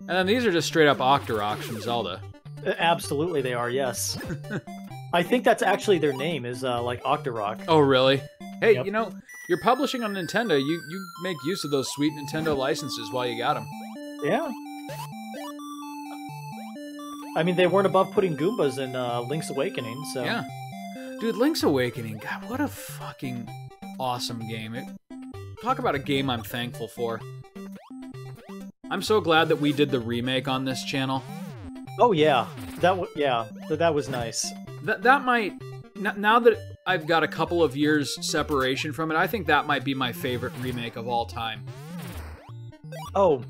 And then these are just straight up Octoroks from Zelda. Absolutely they are, yes. I think that's actually their name, is like Octorok. Oh, really? Hey, Yep. you know, you're publishing on Nintendo. You make use of those sweet Nintendo licenses while you got them. Yeah. I mean, they weren't above putting Goombas in Link's Awakening, so... Yeah. Dude, Link's Awakening, God, what a fucking awesome game. Talk about a game I'm thankful for. I'm so glad that we did the remake on this channel. Oh, yeah. That was nice. That might... Now that I've got a couple of years separation from it, I think that might be my favorite remake of all time. Oh,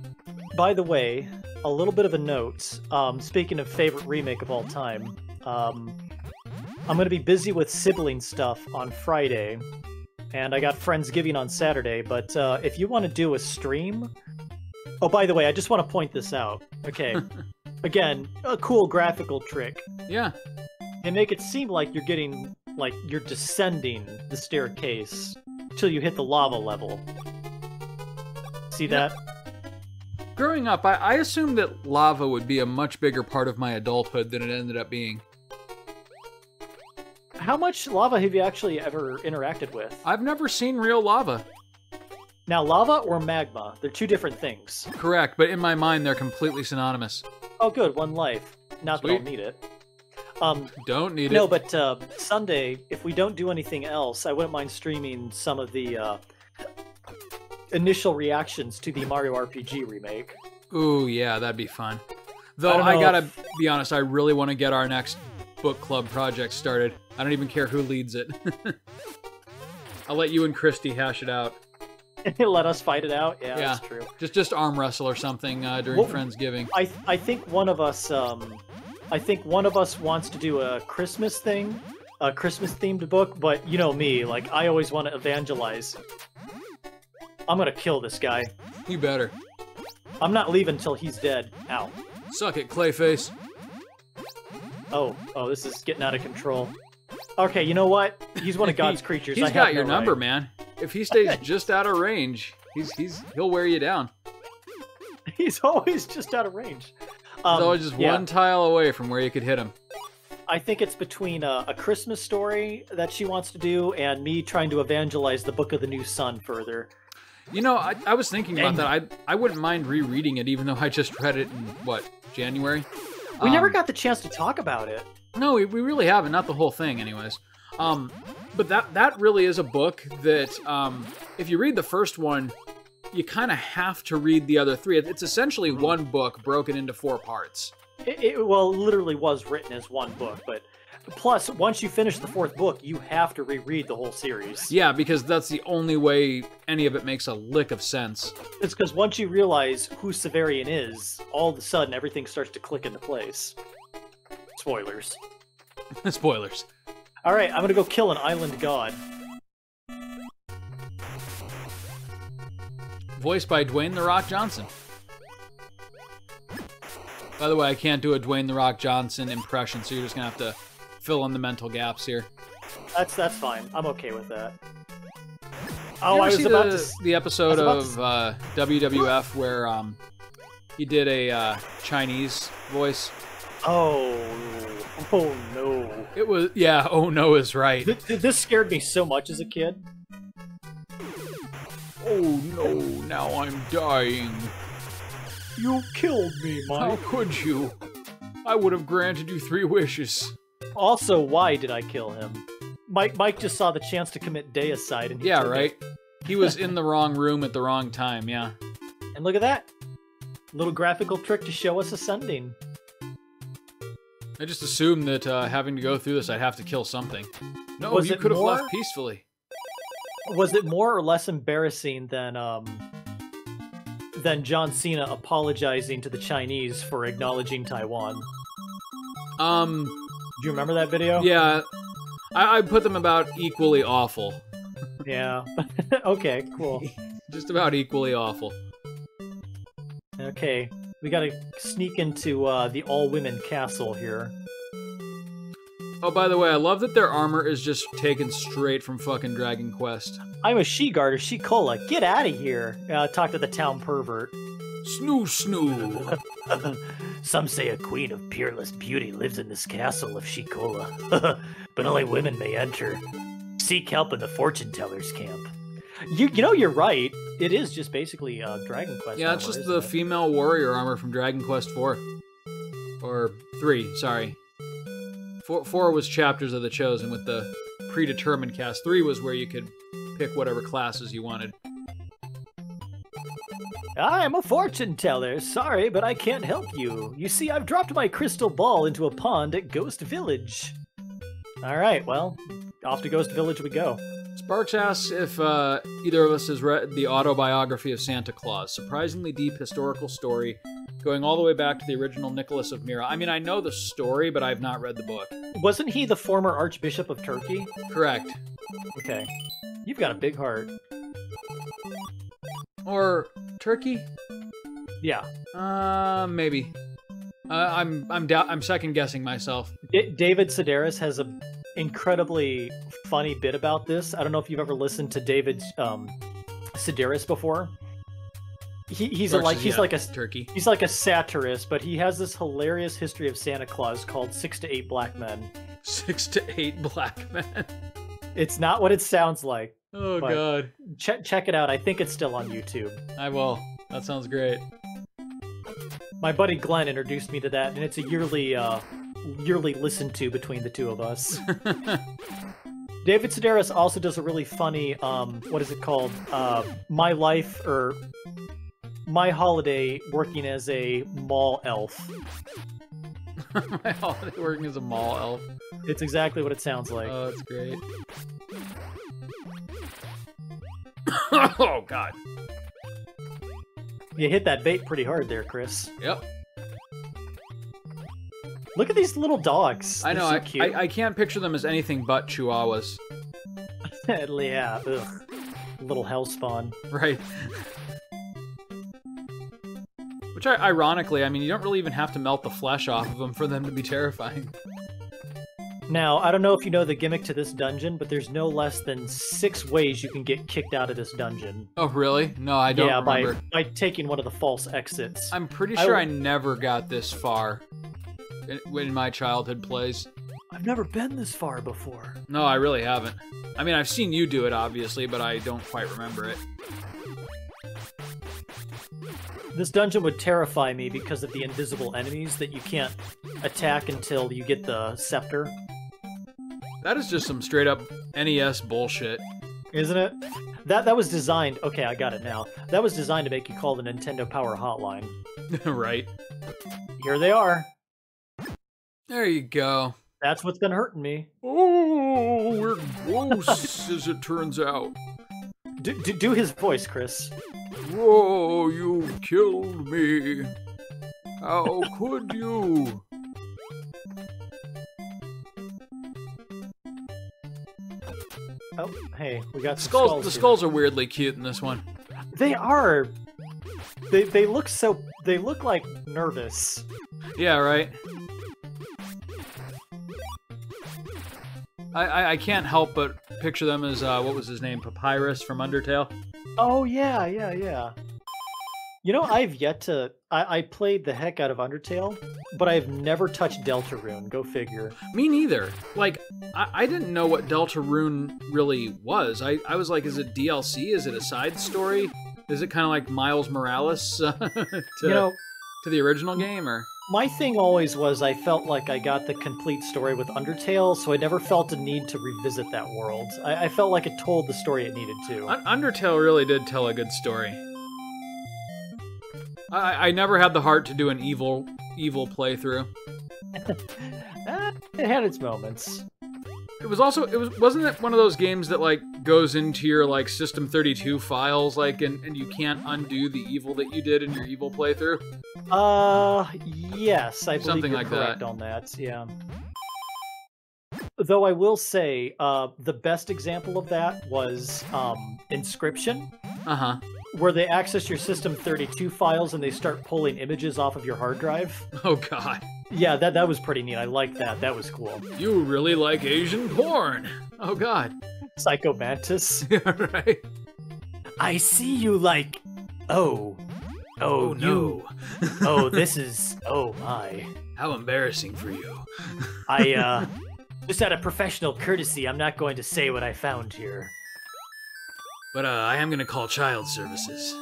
by the way, a little bit of a note. Speaking of favorite remake of all time, I'm going to be busy with sibling stuff on Friday, and I got Friendsgiving on Saturday, but if you want to do a stream... Oh, by the way, I just want to point this out. Okay. Again, a cool graphical trick. Yeah. They make it seem like you're getting, like, you're descending the staircase till you hit the lava level. See that? Growing up, I assumed that lava would be a much bigger part of my adulthood than it ended up being. How much lava have you actually ever interacted with? I've never seen real lava. Now, lava or magma, they're two different things. Correct, but in my mind, they're completely synonymous. Oh, good, one life. Not that I'll Sweet. need it. Don't need No, it. but Sunday, if we don't do anything else, I wouldn't mind streaming some of the initial reactions to the Mario RPG remake. Ooh, yeah, that'd be fun. Though, I don't I know gotta if- be honest, I really want to get our next book club project started. I don't even care who leads it. I'll let you and Christy hash it out. Let us fight it out? Yeah, Yeah. that's true. Just arm wrestle or something during Well, Friendsgiving. I think one of us wants to do a Christmas thing, a Christmas themed book, but you know me, like I always want to evangelize. I'm gonna kill this guy. You better. I'm not leaving till he's dead. Ow. Suck it, Clayface. Oh, this is getting out of control. Okay, you know what? He's one of God's creatures. He's I have got your no number, right. man. If he stays just out of range, he'll wear you down. He's always just out of range. He's always just yeah. one tile away from where you could hit him. I think it's between a Christmas story that she wants to do and me trying to evangelize the Book of the New Sun further. You know, I was thinking about And- that. I wouldn't mind rereading it, even though I just read it in, what, January? We never got the chance to talk about it. No, we really haven't. Not the whole thing, anyways. But that really is a book that, if you read the first one, you kind of have to read the other three. It's essentially one book broken into 4 parts. It literally was written as one book, but plus, once you finish the 4th book, you have to reread the whole series. Yeah, because that's the only way any of it makes a lick of sense. It's because once you realize who Severian is, all of a sudden everything starts to click into place. Spoilers. Spoilers. Alright, I'm gonna go kill an island god. Voiced by Dwayne "The Rock" Johnson. By the way, I can't do a Dwayne "The Rock" Johnson impression, so you're just gonna have to fill in the mental gaps here. That's fine. I'm okay with that. Did Oh, you I ever was see about the episode I of was about WWF where he did a Chinese voice? Oh no. It was, yeah, oh no is right. This scared me so much as a kid. Oh no, now I'm dying. You killed me, How Mike. could you? I would have granted you 3 wishes. Also, why did I kill him? Mike just saw the chance to commit deicide, and he Yeah, took right? it. He was in the wrong room at the wrong time, yeah. And look at that. Little graphical trick to show us ascending. I just assumed that having to go through this, I'd have to kill something. No, Was you it could have more? left peacefully. Was it more or less embarrassing than than John Cena apologizing to the Chinese for acknowledging Taiwan. Do you remember that video? Yeah, I put them about equally awful. Yeah. Okay, cool. Just about equally awful. Okay, we gotta sneak into the all-women castle here. Oh, by the way, I love that their armor is just taken straight from fucking Dragon Quest. I'm a she-guard or she-cola. Get out of here. Talk to the town pervert. Snoo snoo. Some say a queen of peerless beauty lives in this castle of Shikola, but only women may enter. Seek help in the fortune teller's camp. You know, you're right. It is just basically Dragon Quest. Yeah, it's just the female warrior armor from Dragon Quest 4. Or 3, sorry. 4 was Chapters of the Chosen with the predetermined cast. 3 was where you could pick whatever classes you wanted. I am a fortune teller. Sorry, but I can't help you. You see, I've dropped my crystal ball into a pond at Ghost Village. All right, well, off to Ghost Village we go. Sparks asks if either of us has read the autobiography of Santa Claus. Surprisingly deep historical story, going all the way back to the original Nicholas of Myra. I mean, I know the story, but I've not read the book. Wasn't he the former Archbishop of Turkey? Correct. Okay. You've got a big heart. Or Turkey? Yeah. Maybe. I'm second guessing myself. David Sedaris has a incredibly funny bit about this. I don't know if you've ever listened to David Sedaris before. He's like a turkey. He's like a satirist, but he has this hilarious history of Santa Claus called 6 to 8 Black Men. 6 to 8 Black Men. It's not what it sounds like. Oh god. Check it out. I think it's still on YouTube. I will. That sounds great. My buddy Glenn introduced me to that, and it's a yearly listen to between the two of us. David Sedaris also does a really funny, what is it called? My Life, or My Holiday working as a mall elf. My holiday working as a mall elf. It's exactly what it sounds like. Oh, that's great. Oh, God. You hit that bait pretty hard there, Chris. Yep. Look at these little dogs. I know, so cute. I can't picture them as anything but chihuahuas. Yeah, ugh. Little hellspawn. Right. Which, ironically, I mean, you don't really even have to melt the flesh off of them for them to be terrifying. Now, I don't know if you know the gimmick to this dungeon, but there's no less than 6 ways you can get kicked out of this dungeon. Oh, really? No, I don't remember. Yeah, by taking one of the false exits. I'm pretty sure I never got this far in my childhood plays. I've never been this far before. No, I really haven't. I mean, I've seen you do it, obviously, but I don't quite remember it. This dungeon would terrify me because of the invisible enemies that you can't attack until you get the scepter. That is just some straight-up NES bullshit. Isn't it? That was designed... Okay, I got it now. That was designed to make you call the Nintendo Power Hotline. Right. Here they are. There you go. That's what's been hurting me. Oh, we're close, as it turns out. Do his voice, Chris. Whoa, you killed me. How could you? Oh, hey, we got some skulls. The skulls are weirdly cute in this one. They are. They look so. They look like nervous. Yeah, right. I can't help but picture them as what was his name, Papyrus from Undertale. Oh yeah. You know, I've yet to. I played the heck out of Undertale, but I've never touched Deltarune. Go figure. Me neither. Like, I didn't know what Deltarune really was. I was like, is it DLC? Is it a side story? Is it kind of like Miles Morales to the original game, or? My thing always was I felt like I got the complete story with Undertale, so I never felt a need to revisit that world. I felt like it told the story it needed to. Undertale really did tell a good story. I never had the heart to do an evil playthrough. It had its moments. Wasn't it one of those games that like goes into your like System 32 files, like, and you can't undo the evil that you did in your evil playthrough? Yes, I believe Something you're like correct that. on that. Yeah. Though I will say, the best example of that was Inscription, Uh-huh. where they access your System 32 files and they start pulling images off of your hard drive. Oh god. Yeah, that was pretty neat. I liked that. That was cool. You really like Asian porn. Oh god. Psycho Mantis. Yeah, right. I see you like. Oh, Oh no. oh, this is. Oh my. How embarrassing for you. I just out of professional courtesy, I'm not going to say what I found here. But I am gonna call child services.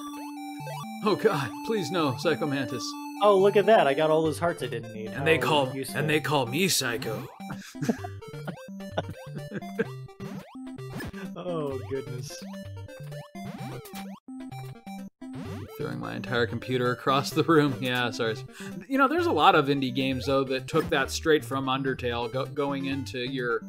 Oh god, please no, Psycho Mantis. Oh, look at that! I got all those hearts I didn't need. And they How call useful. me Psycho. Oh goodness. Throwing my entire computer across the room. Yeah, sorry. You know, there's a lot of indie games though that took that straight from Undertale, going into your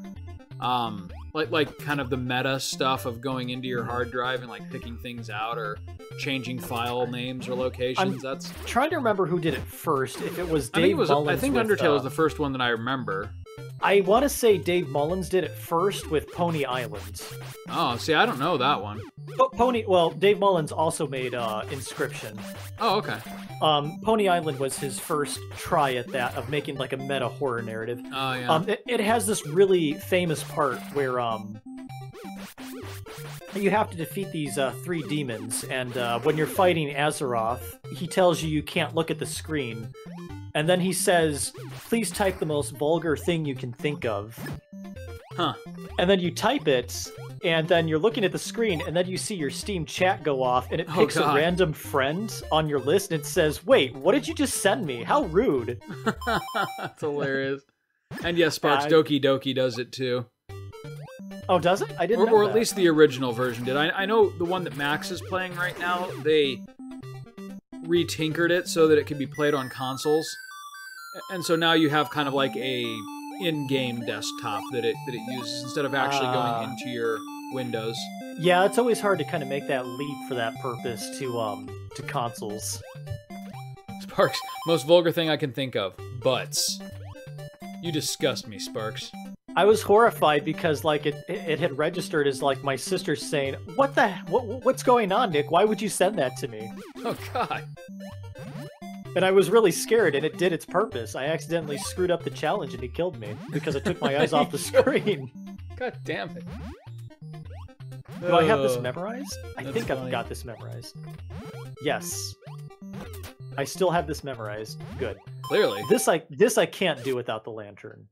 like kind of the meta stuff of going into your hard drive and like picking things out or changing file names or locations. That's Trying to remember who did it first. If it was I Dave think Mullins. Undertale was the first one that I remember. I want to say Dave Mullins did it first with Pony Island. Oh, see, I don't know that one. Well, Dave Mullins also made Inscription. Oh, okay. Pony Island was his first try at that, of making like a meta horror narrative. Oh, yeah. It has this really famous part where you have to defeat these 3 demons, and when you're fighting Azeroth, he tells you can't look at the screen. And then he says, please type the most vulgar thing you can think of. Huh. And then you type it, and then you're looking at the screen, and then you see your Steam chat go off, and it picks a God. random friend on your list, and it says, wait, what did you just send me? How rude. That's hilarious. And yes, Sparks Doki Doki does it too. Oh, does it? I didn't know Or that. at least the original version did. I know the one that Max is playing right now, they retinkered it so that it can be played on consoles. And so now you have kind of like a in-game desktop that it uses instead of actually going into your Windows. Yeah, it's always hard to kind of make that leap for that purpose to consoles. Sparks, most vulgar thing I can think of. Butts. You disgust me, Sparks. I was horrified because like it had registered as like my sister saying, what's going on, Nick? Why would you send that to me? Oh god. And I was really scared, and it did its purpose. I accidentally screwed up the challenge, and he killed me because I took my eyes off the screen. God damn it. Do I have this memorized? I That's think I've funny. got this memorized. Yes. I still have this memorized. Good. Clearly. This I can't do without the lantern.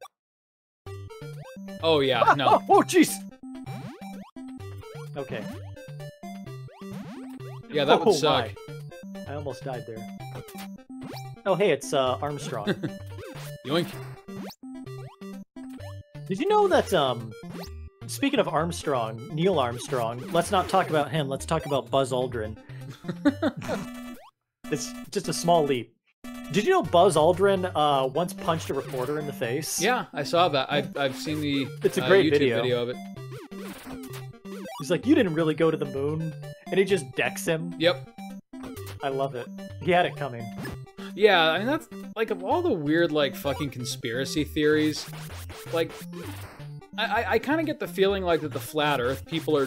Oh yeah, no. Oh jeez. Okay. Yeah, that would Oh, suck. my. I almost died there. Oh hey, it's Armstrong. Yoink. Did you know that speaking of Armstrong, Neil Armstrong, let's not talk about him, let's talk about Buzz Aldrin. It's just a small leap. Did you know Buzz Aldrin once punched a reporter in the face? Yeah, I saw that. I've seen the It's a great YouTube video. of it. He's like, you didn't really go to the moon, and he just decks him. Yep. I love it. He had it coming. Yeah, I mean that's like of all the weird like fucking conspiracy theories, like I kind of get the feeling like that the flat Earth people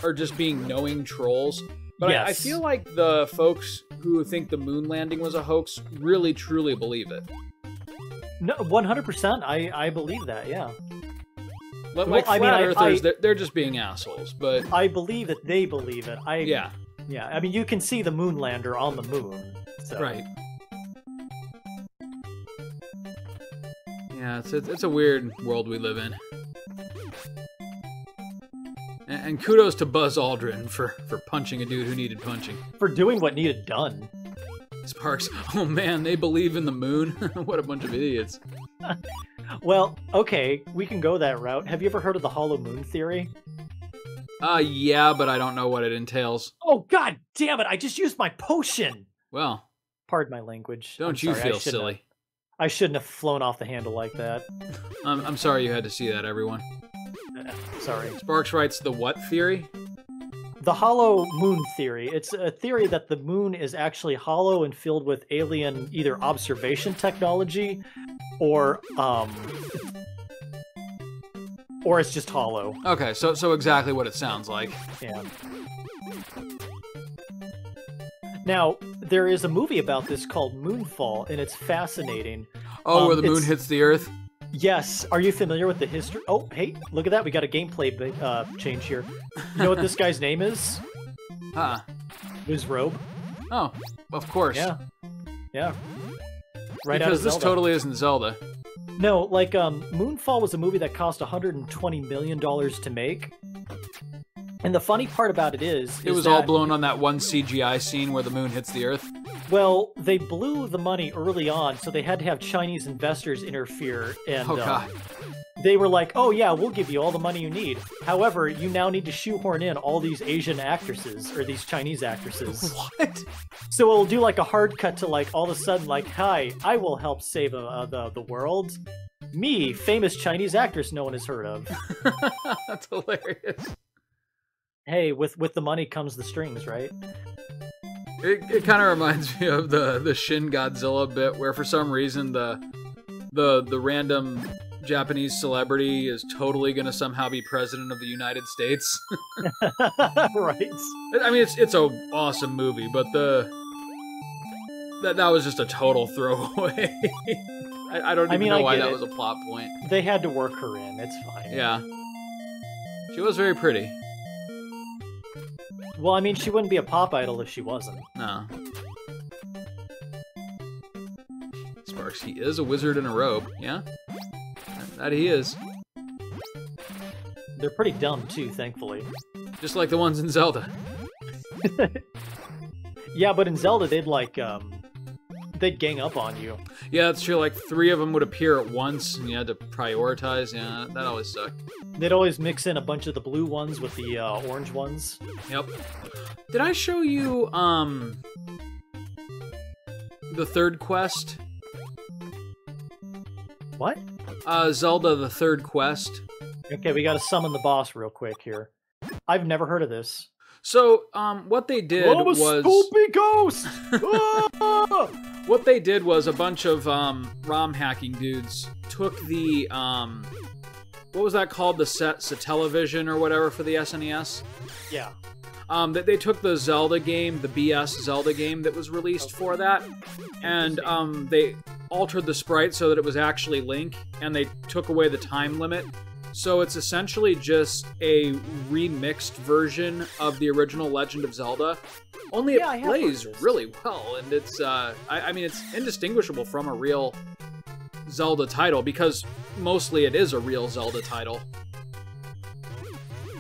are just being knowing trolls. But Yes. I feel like the folks who think the moon landing was a hoax really truly believe it. No, 100%. I believe that. Yeah. Like I mean, flat Earthers, they're just being assholes. But I believe that they believe it. yeah, Yeah. I mean, you can see the moon lander on the moon. So. right. Yeah, it's a weird world we live in. And kudos to Buzz Aldrin for punching a dude who needed punching. For doing what needed done. Sparks, oh man, they believe in the moon? What a bunch of idiots. Well, okay, we can go that route. Have you ever heard of the hollow moon theory? Yeah, but I don't know what it entails. Oh, god damn it! I just used my potion! Well, Pardon my language. don't I'm you sorry, feel silly. I shouldn't have flown off the handle like that. I'm sorry you had to see that, everyone. Sorry. Sparks writes the what theory? The hollow moon theory. It's a theory that the moon is actually hollow and filled with alien either observation technology or it's just hollow. Okay, so exactly what it sounds like. Yeah. Now, there is a movie about this called Moonfall, and it's fascinating. Oh, where the moon hits the Earth? Yes. Are you familiar with the history? Oh, hey, look at that. We got a gameplay change here. You know what this guy's name is? His robe. Oh, of course. Yeah. Yeah. Right because this totally isn't Zelda. No, like, Moonfall was a movie that cost $120 million to make. And the funny part about it is it was all blown on that one CGI scene where the moon hits the Earth. Well, they blew the money early on, so they had to have Chinese investors interfere. And God. They were like, oh yeah, we'll give you all the money you need. However, you now need to shoehorn in all these Asian actresses, or these Chinese actresses. What? So it'll do like a hard cut to like all of a sudden like, hi, I will help save the world. Me, famous Chinese actress no one has heard of. That's hilarious. Hey, with the money comes the strings, right? It kind of reminds me of the Shin Godzilla bit, where for some reason the random Japanese celebrity is totally going to somehow be president of the United States. Right. I mean, it's an awesome movie, but that was just a total throwaway. I don't even know why that was a plot point. They had to work her in. It's fine. Yeah. She was very pretty. Well, I mean, she wouldn't be a pop idol if she wasn't. No. Sparks, he is a wizard in a robe, yeah? That he is. They're pretty dumb, too, thankfully. Just like the ones in Zelda. Yeah, but in Zelda, they'd, like, they'd gang up on you. Yeah, that's true. Like, 3 of them would appear at once, and you had to prioritize. Yeah, that always sucked. They'd always mix in a bunch of the blue ones with the orange ones. Yep. Did I show you, the third quest? What? Zelda, the third quest. Okay, we gotta summon the boss real quick here. I've never heard of this. So, what they did was... Spoopy ghost! Ah! What they did was a bunch of, ROM hacking dudes took the, what was that called? The Satellivision or whatever for the SNES? Yeah. They took the Zelda game, the BS Zelda game that was released for that, and they altered the sprite so that it was actually Link, and they took away the time limit. So it's essentially just a remixed version of the original Legend of Zelda. Only it plays really well, and it's, I mean, it's indistinguishable from a real Zelda title, because mostly it is a real Zelda title.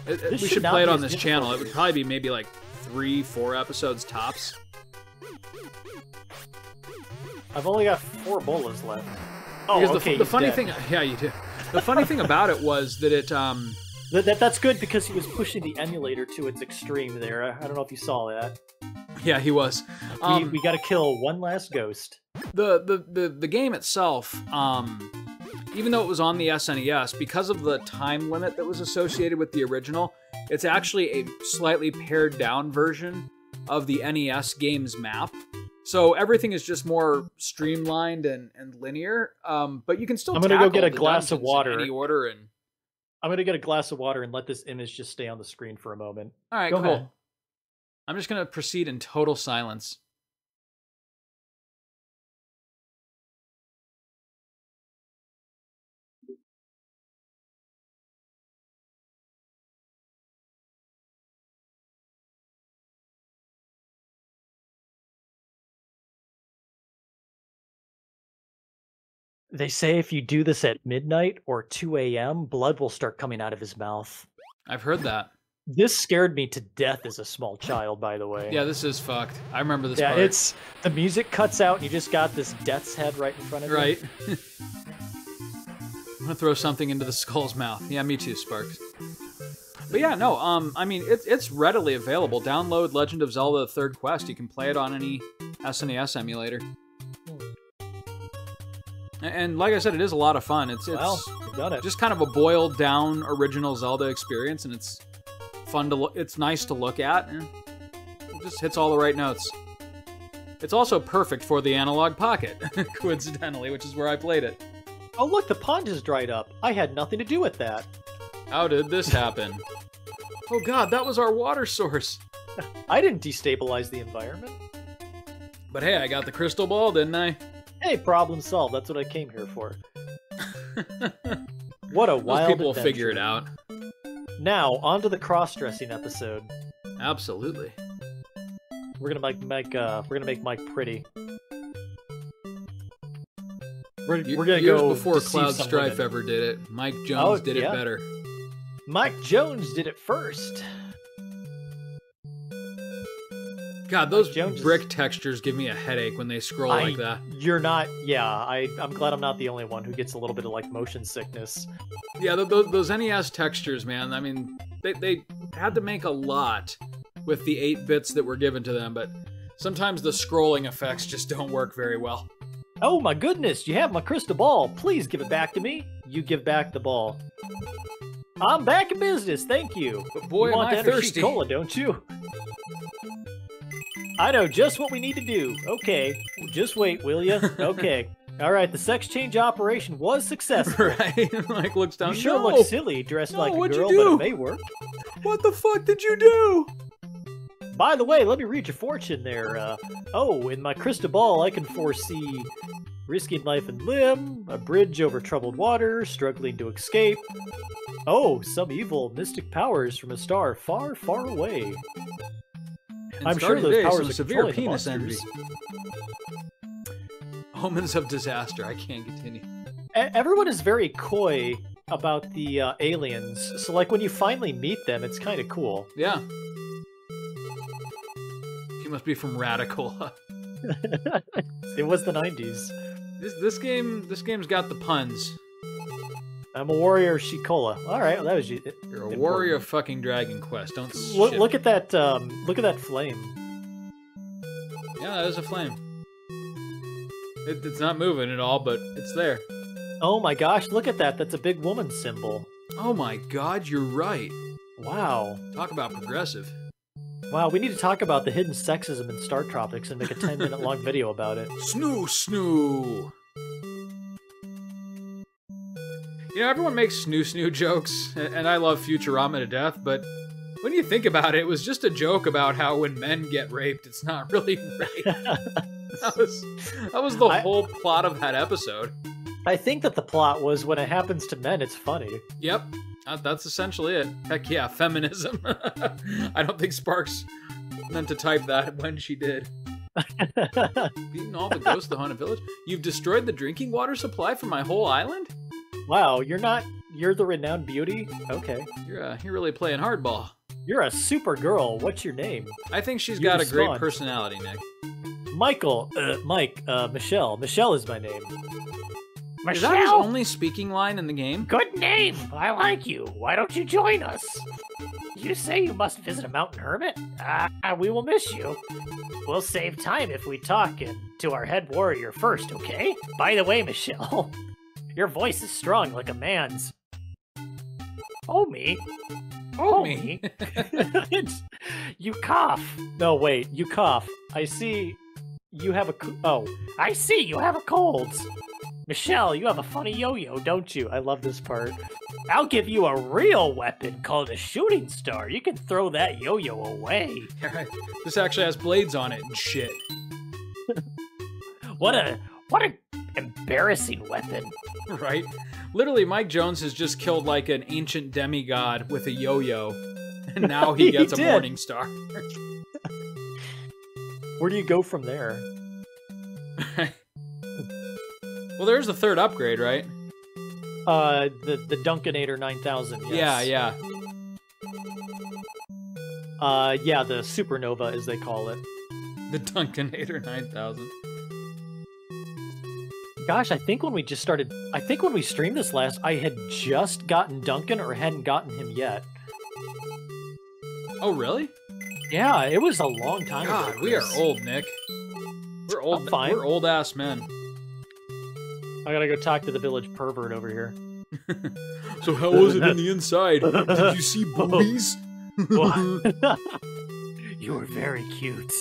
We should play it on this channel. It would probably be maybe like 3-4 episodes tops. I've only got 4 bolas left. Oh, because okay, the funny thing, yeah, you do. The funny thing about it was that it, that's good because he was pushing the emulator to its extreme there. I don't know if you saw that. Yeah, he was. We got to kill one last ghost. The game itself, even though it was on the SNES, because of the time limit that was associated with the original, it's actually a slightly pared down version of the NES game's map. So everything is just more streamlined and linear, but you can still. I'm gonna go get a glass of water. In any order, and I'm gonna get a glass of water and let this image just stay on the screen for a moment. All right, go cool. ahead. I'm just gonna proceed in total silence. They say if you do this at midnight or 2 a.m., blood will start coming out of his mouth. I've heard that. This scared me to death as a small child, by the way. Yeah, this is fucked. I remember this part. Yeah, it's... The music cuts out and you just got this death's head right in front of you. Right. I'm gonna throw something into the skull's mouth. Yeah, me too, Sparks. But yeah, no, I mean, it's readily available. Download Legend of Zelda: The Third Quest. You can play it on any SNES emulator. And like I said, it is a lot of fun. Well, done it. Just kind of a boiled down original Zelda experience, and it's fun to look. It's nice to look at, and it just hits all the right notes. It's also perfect for the Analog Pocket, coincidentally, which is where I played it. Oh, look, the pond has dried up. I had nothing to do with that. How did this happen? Oh god, that was our water source. I didn't destabilize the environment. But hey, I got the crystal ball, didn't I? Hey, problem solved. That's what I came here for. What a wild people will adventure. figure it out. Now, on to the cross-dressing episode. Absolutely. We're gonna make Mike pretty. We're gonna Years go before deceive Cloud some Strife women. ever did it. Mike Jones did it yeah. better. Mike Jones did it first. God, those Jones brick textures give me a headache when they scroll like that. You're not. Yeah, I'm glad I'm not the only one who gets a little bit of like motion sickness. Yeah, those NES textures, man. I mean, they had to make a lot with the 8 bits that were given to them, but sometimes the scrolling effects just don't work very well. Oh my goodness, you have my crystal ball. Please give it back to me. You give back the ball. I'm back in business, thank you. But boy, you want am I that thirsty. Cola, don't you? I know just what we need to do. Okay, just wait, will you? Okay. All right, the sex change operation was successful. Right? Like, looks down. You sure No! look silly dressed No, like a what'd you girl, do? but it may work. What the fuck did you do? By the way, let me read your fortune there. In my crystal ball, I can foresee risking life and limb, a bridge over troubled water, struggling to escape. Oh, some evil mystic powers from a star far, far away. And I'm sure those today, powers some are severe controlling the penis envy. monsters. Omens of disaster. I can't continue. Everyone is very coy about the aliens, so like when you finally meet them, it's kind of cool. Yeah. She must be from Radical. It was the 90s. This game's got the puns. I'm a warrior, she cola. All right, well, that was you. You're a warrior of fucking Dragon Quest. Don't Look at that. Look at that flame. Yeah, that is a flame. It's not moving at all, but it's there. Oh my gosh, look at that. That's a big woman symbol. Oh my god, you're right. Wow. Talk about progressive. Wow, we need to talk about the hidden sexism in StarTropics and make a 10-minute long video about it. Snoo. You know, everyone makes snoo jokes, and I love Futurama to death, but when you think about it, it was just a joke about how when men get raped, it's not really rape. That was the whole plot of that episode. I think that the plot was when it happens to men, it's funny. Yep, that's essentially it. Heck yeah, feminism. I don't think Sparks meant to type that when she did. Beaten all the ghosts of the haunted village? You've destroyed the drinking water supply for my whole island? Wow, you're the renowned beauty? Okay. You're really playing hardball. You're a super girl. What's your name? I think she's You got a respond. great personality, Nick. Michelle. Michelle is my name. Is that his only speaking line in the game? Good name. I like you. Why don't you join us? You say you must visit a mountain hermit? We will miss you. We'll save time if we talk to our head warrior first, okay? By the way, Michelle, your voice is strong like a man's. Oh, me. Oh, me. You cough. No, wait. You cough. I see you have a... I see you have a cold. Michelle, you have a funny yo-yo, don't you? I love this part. I'll give you a real weapon called a shooting star. You can throw that yo-yo away. This actually has blades on it and shit. What a embarrassing weapon. Right? Literally, Mike Jones has just killed like an ancient demigod with a yo-yo, and now he gets a morning star. Where do you go from there? Well, there's the third upgrade, right? The Dunkinator 9000. Yes. Yeah. Yeah, the Supernova, as they call it. The Dunkinator 9000. Gosh, I think when we streamed this last, I had just gotten Duncan or hadn't gotten him yet. Oh, really? Yeah, it was a long time ago. God, we are old, Nick. We're old. I'm fine. We're old-ass men. I gotta go talk to the village pervert over here. So how was it in the inside? Did you see boobies? You were very cute.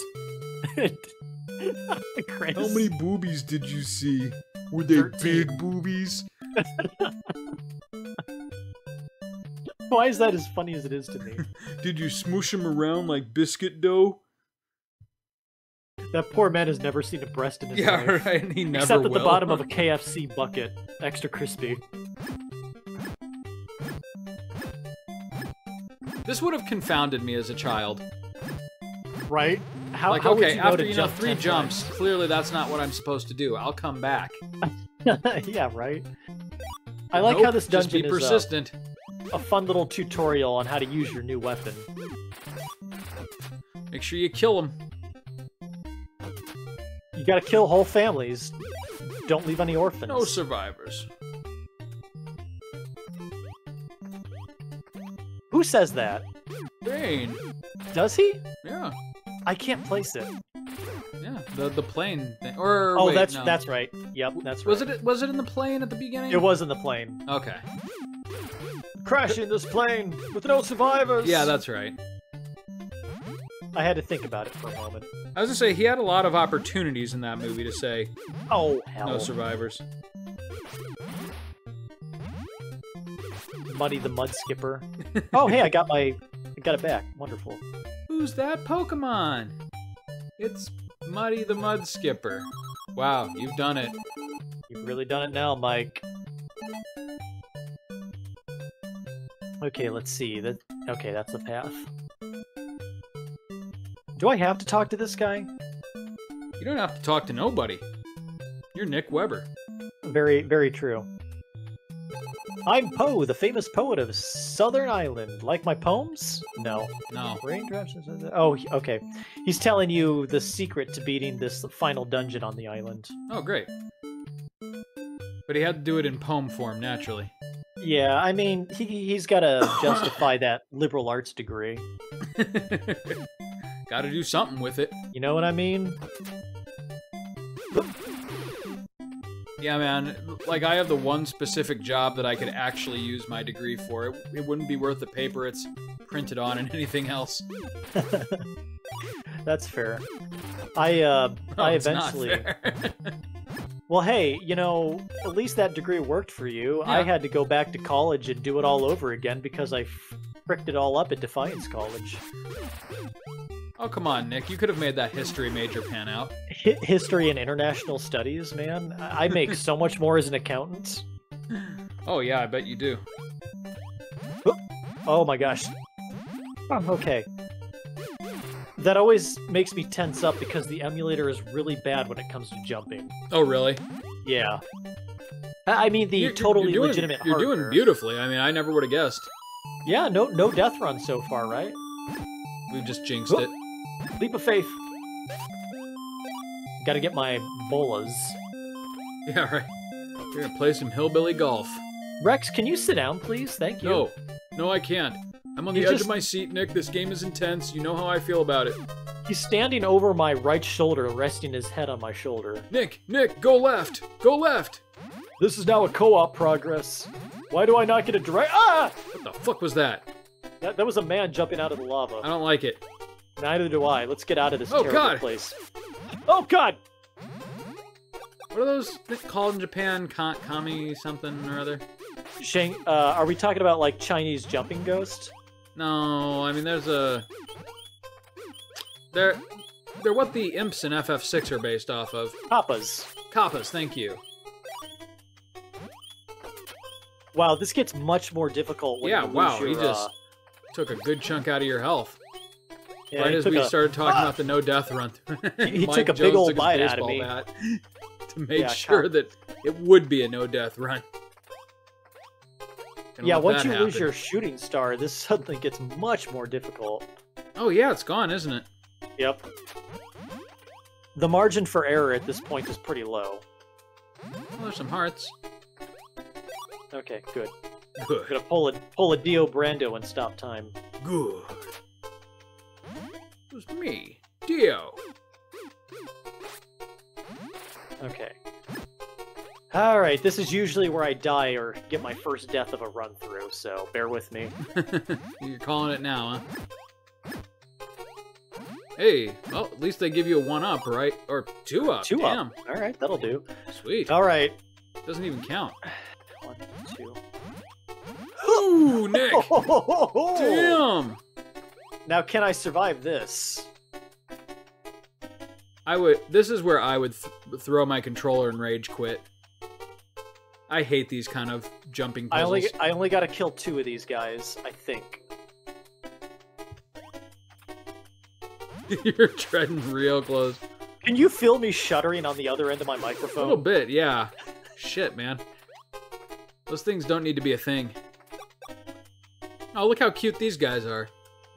Chris. How many boobies did you see? Were they 13. big boobies? Why is that as funny as it is to me? Did you smoosh them around like biscuit dough? That poor man has never seen a breast in his Yeah, life. right. And he never Except will. at the bottom of a KFC bucket. Extra crispy. This would have confounded me as a child. Right? How, Like, how would okay, you know after to you know jump 3 10 jumps, clearly that's not what I'm supposed to do. I'll come back. times? Yeah, right? I like Nope, how this just dungeon be is persistent. a fun little tutorial on how to use your new weapon. Make sure you kill them. You gotta kill whole families. Don't leave any orphans. No survivors. Who says that? Bane. Does he? Yeah. I can't place it. Yeah. The plane thing. Or Oh, wait, that's no. that's right. Yep, that's right. Was it in the plane at the beginning? It was in the plane. Okay. Crashing this plane with no survivors. Yeah, that's right. I had to think about it for a moment. I was gonna say he had a lot of opportunities in that movie to say Oh hell! no survivors. Muddy the Mud Skipper. Oh hey, I got it back. Wonderful. Who's that Pokemon? It's Muddy the Mud Skipper. Wow, you've done it. You've really done it now, Mike. Okay, let's see. Okay, that's the path. Do I have to talk to this guy? You don't have to talk to nobody. You're Nick Weber. Very, very true. I'm Poe, the famous poet of Southern Island. Like my poems? No. No. Raindrops? Oh, okay. He's telling you the secret to beating this final dungeon on the island. Oh, great. But he had to do it in poem form, naturally. Yeah, I mean, he's got to justify that liberal arts degree. Gotta do something with it. You know what I mean? Yeah, man. Like, I have the one specific job that I could actually use my degree for. It wouldn't be worth the paper it's printed on and anything else. That's fair. I It's not eventually... fair. Well, hey, you know, at least that degree worked for you. Yeah. I had to go back to college and do it all over again because I fricked it all up at Defiance College. Oh, come on, Nick. You could have made that history major pan out. History and international studies, man. I make so much more as an accountant. Oh, yeah, I bet you do. Oh my gosh. Okay. That always makes me tense up because the emulator is really bad when it comes to jumping. Oh, really? Yeah. I mean, the totally legitimate You're hardware. doing beautifully. I mean, I never would have guessed. Yeah, no death run so far, right? We've just jinxed it. Leap of faith. Gotta get my bolas. Yeah, right. You're gonna play some hillbilly golf. Rex, can you sit down, please? Thank you. No. No, I can't. I'm on the He's edge just- of my seat, Nick. This game is intense. You know how I feel about it. He's standing over my right shoulder, resting his head on my shoulder. Nick, go left! Go left! This is now a co-op progress. Why do I not get a direct? Ah! What the fuck was that? That was a man jumping out of the I lava. don't like it. Neither do I. Let's get out of this Oh, terrible God. place. Oh God! What are those called in Japan? Kami something or other? Are we talking about like Chinese jumping ghost? No, I mean there's a... They're what the imps in FF6 are based off of. Kappas. Kappas, thank you. Wow, this gets much more difficult when Yeah, you lose wow, your, he just took a good chunk out of your health. yeah, Right he as took we a- started talking about the no death run. He Mike took a Jones big old took his bite out of baseball me. bat to make Yeah, sure Kap. that it would be a no death run. And Yeah, let once that you lose happen. your shooting star, this suddenly gets much more difficult. Oh yeah, it's gone, isn't it? Yep. The margin for error at this point is pretty low. Well, there's some hearts. Okay, good. Good. I'm gonna pull a Dio Brando and stop time. Good. It was me, Dio. Okay. All right, this is usually where I die or get my first death of a run through, so bear with me. You're calling it now, huh? Hey, well, at least they give you a 1-up, right? Or 2-up. 2-up. All right, that'll do. Sweet. All right. Doesn't even count. 1, 2. Ooh, Nick! Damn! Now, can I survive this? This is where I would throw my controller and rage quit. I hate these kind of jumping puzzles. I only got to kill 2 of these guys, I think. You're treading real close. Can you feel me shuddering on the other end of my microphone? A little bit, yeah. Shit, man. Those things don't need to be a thing. Oh, look how cute these guys are.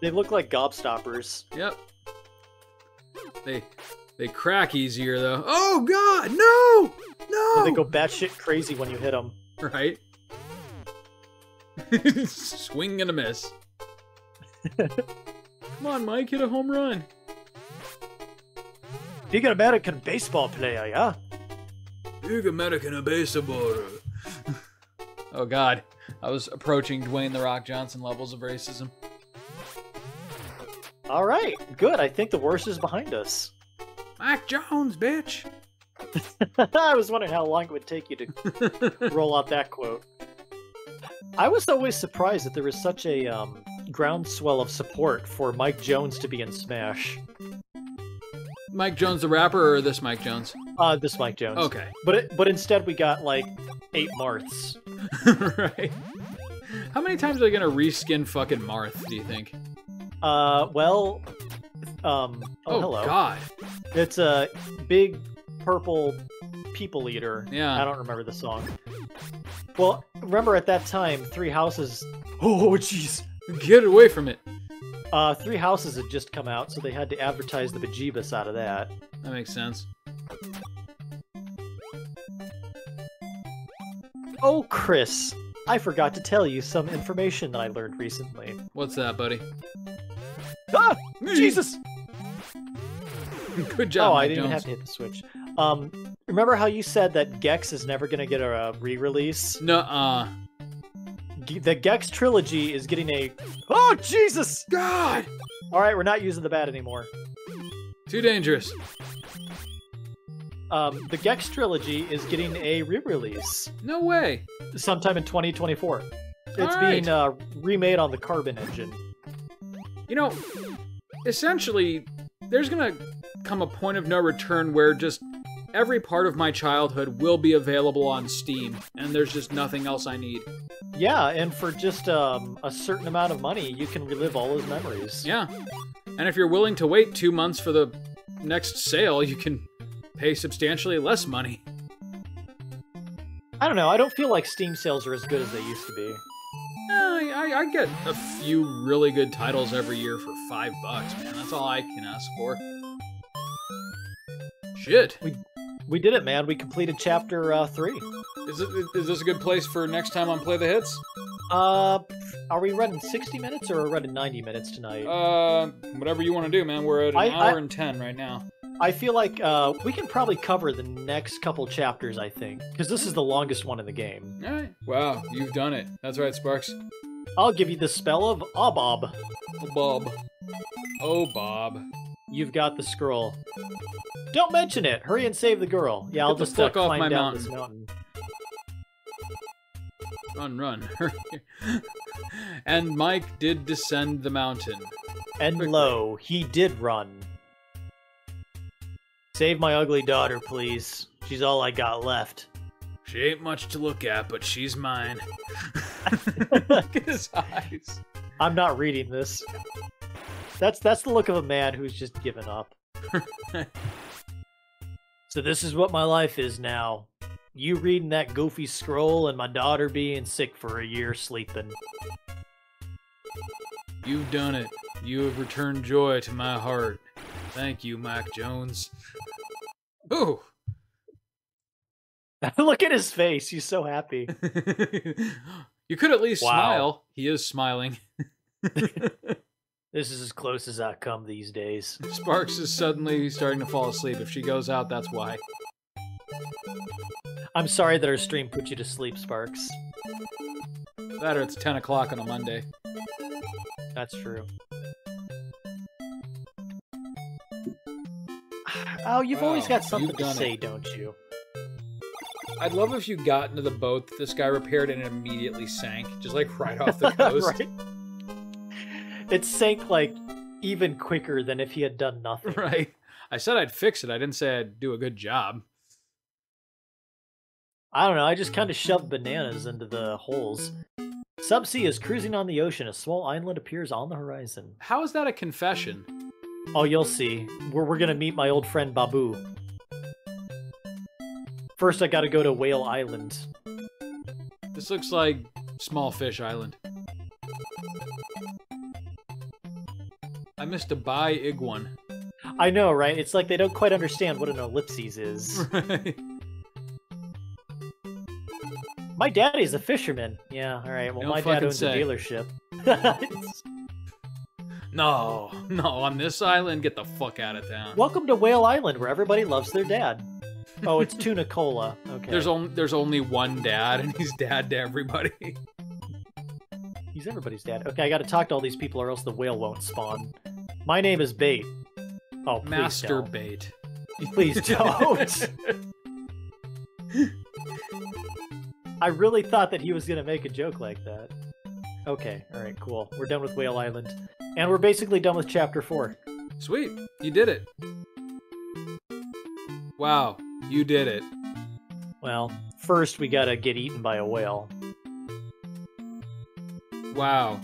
They look like gobstoppers. Yep. They crack easier, though. Oh, God! No! No! They go batshit crazy when you hit them. Right? Swing and a miss. Come on, Mike, hit a home run. Big American baseball player, yeah? Big American baseball. Oh, God. I was approaching Dwayne "The Rock" Johnson levels of racism. All right, good. I think the worst is behind us. Mac Jones, bitch! I was wondering how long it would take you to roll out that quote. I was always surprised that there was such a groundswell of support for Mike Jones to be in Smash. Mike Jones the rapper, or this Mike Jones? This Mike Jones. Okay. But instead we got like 8 Marths. Right. How many times are they gonna reskin fucking Marth, do you think? Well, oh hello. God. It's a big purple people eater. Yeah. I don't remember the song. Well, remember at that time, 3 Houses... Oh, jeez. Get away from it. 3 Houses had just come out, so they had to advertise the bejeebus out of that. That makes sense. Oh, Chris, I forgot to tell you some information that I learned recently. What's that, buddy? Ah! Jesus! Good job, Oh, Mike I didn't even Jones. have to hit the switch. Remember how you said that Gex is never going to get a re-release? Nuh-uh. The Gex trilogy is getting a... Oh, Jesus! God! Alright, we're not using the bat anymore. Too dangerous. The Gex trilogy is getting a re-release No way. sometime in 2024. It's Alright. being remade on the Carbon engine. You know, essentially, there's gonna come a point of no return where just every part of my childhood will be available on Steam, and there's just nothing else I need. Yeah, and for just a certain amount of money, you can relive all those memories. Yeah. And if you're willing to wait 2 months for the next sale, you can pay substantially less money. I don't know, I don't feel like Steam sales are as good as they used to be. I get a few really good titles every year for $5, man. That's all I can ask for. Shit. We did it, man. We completed chapter 3. Is this a good place for next time on Play the Hits? Are we running 60 minutes or are we running 90 minutes tonight? Whatever you want to do, man. We're at an hour and 10 right now. I feel like we can probably cover the next couple chapters, I think, because this is the longest one in the game. All right. Wow, you've done it. That's right, Sparks. I'll give you the spell of Bob. Oh, Bob. Oh, Bob. You've got the scroll. Don't mention it. Hurry and save the girl. Yeah, I'll Get the just fuck off climb my down mountain. this mountain. Run, run. And Mike did descend the mountain. And Quickly. lo, he did run. Save my ugly daughter, please. She's all I got left. She ain't much to look at, but she's mine. Look at his eyes. I'm not reading this. That's the look of a man who's just given up. So this is what my life is now. You reading that goofy scroll and my daughter being sick for a year sleeping. You've done it. You have returned joy to my heart. Thank you, Mac Jones. Ooh. Look at his face. He's so happy. You could at least Wow. smile. He is smiling. This is as close as I come these days. Sparks is suddenly starting to fall asleep. If she goes out, that's why. I'm sorry that our stream put you to sleep, Sparks. That or it's 10 o'clock on a Monday. That's true. Oh, you've always got something to say, don't you? I'd love if you got into the boat that this guy repaired and it immediately sank, just like right off the coast. Right? It sank like even quicker than if he had done nothing. Right. I said I'd fix it. I didn't say I'd do a good job. I don't know. I just kind of shoved bananas into the holes. Subsea is cruising on the ocean. A small island appears on the horizon. How is that a confession? Oh, you'll see. We're gonna meet my old friend Babu. First, I gotta go to Whale Island. This looks like Small Fish Island. I missed a big one. I know, right? It's like they don't quite understand what an ellipses is. Right. My daddy's a fisherman. Yeah, all right. Well, my dad owns a dealership. No, on this island, get the fuck out of town. Welcome to Whale Island, where everybody loves their dad. Oh, it's Tuna Cola. Okay. There's only one dad, and he's dad to everybody. He's everybody's dad. Okay, I gotta talk to all these people, or else the whale won't spawn. My name is Bait. Oh, please Master don't. Bait. Please don't. I really thought that he was gonna make a joke like that. Okay, alright, cool. We're done with Whale Island. And we're basically done with Chapter 4. Sweet, you did it. Wow, you did it. Well, first we gotta get eaten by a whale. Wow,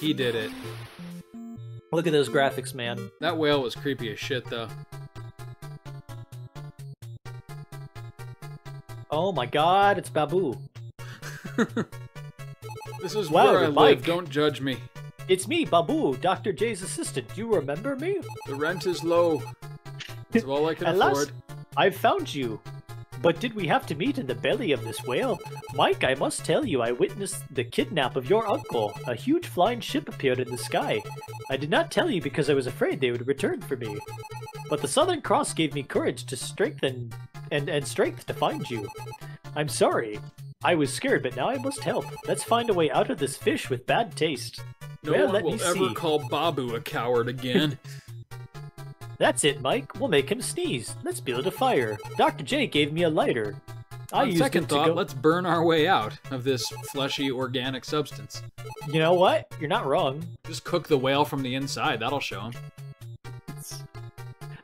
he did it. Look at those graphics, man. That whale was creepy as shit, though. Oh my god, it's Babu. This is wow, where I Mike. live, don't judge me. It's me, Babu, Dr. J's assistant. Do you remember me? The rent is low. That's all I can At afford. last, I've found you. But did we have to meet in the belly of this whale? Mike, I must tell you, I witnessed the kidnap of your uncle. A huge flying ship appeared in the sky. I did not tell you because I was afraid they would return for me. But the Southern Cross gave me courage to strengthen and strength to find you. I'm sorry. I was scared, but now I must help. Let's find a way out of this fish with bad taste. No well, one let will me ever see. call Babu a coward again. That's it, Mike. We'll make him sneeze. Let's build a fire. Dr. J gave me a lighter. I On used second it to thought, go... let's burn our way out of this fleshy organic substance. You know what? You're not wrong. Just cook the whale from the inside. That'll show him.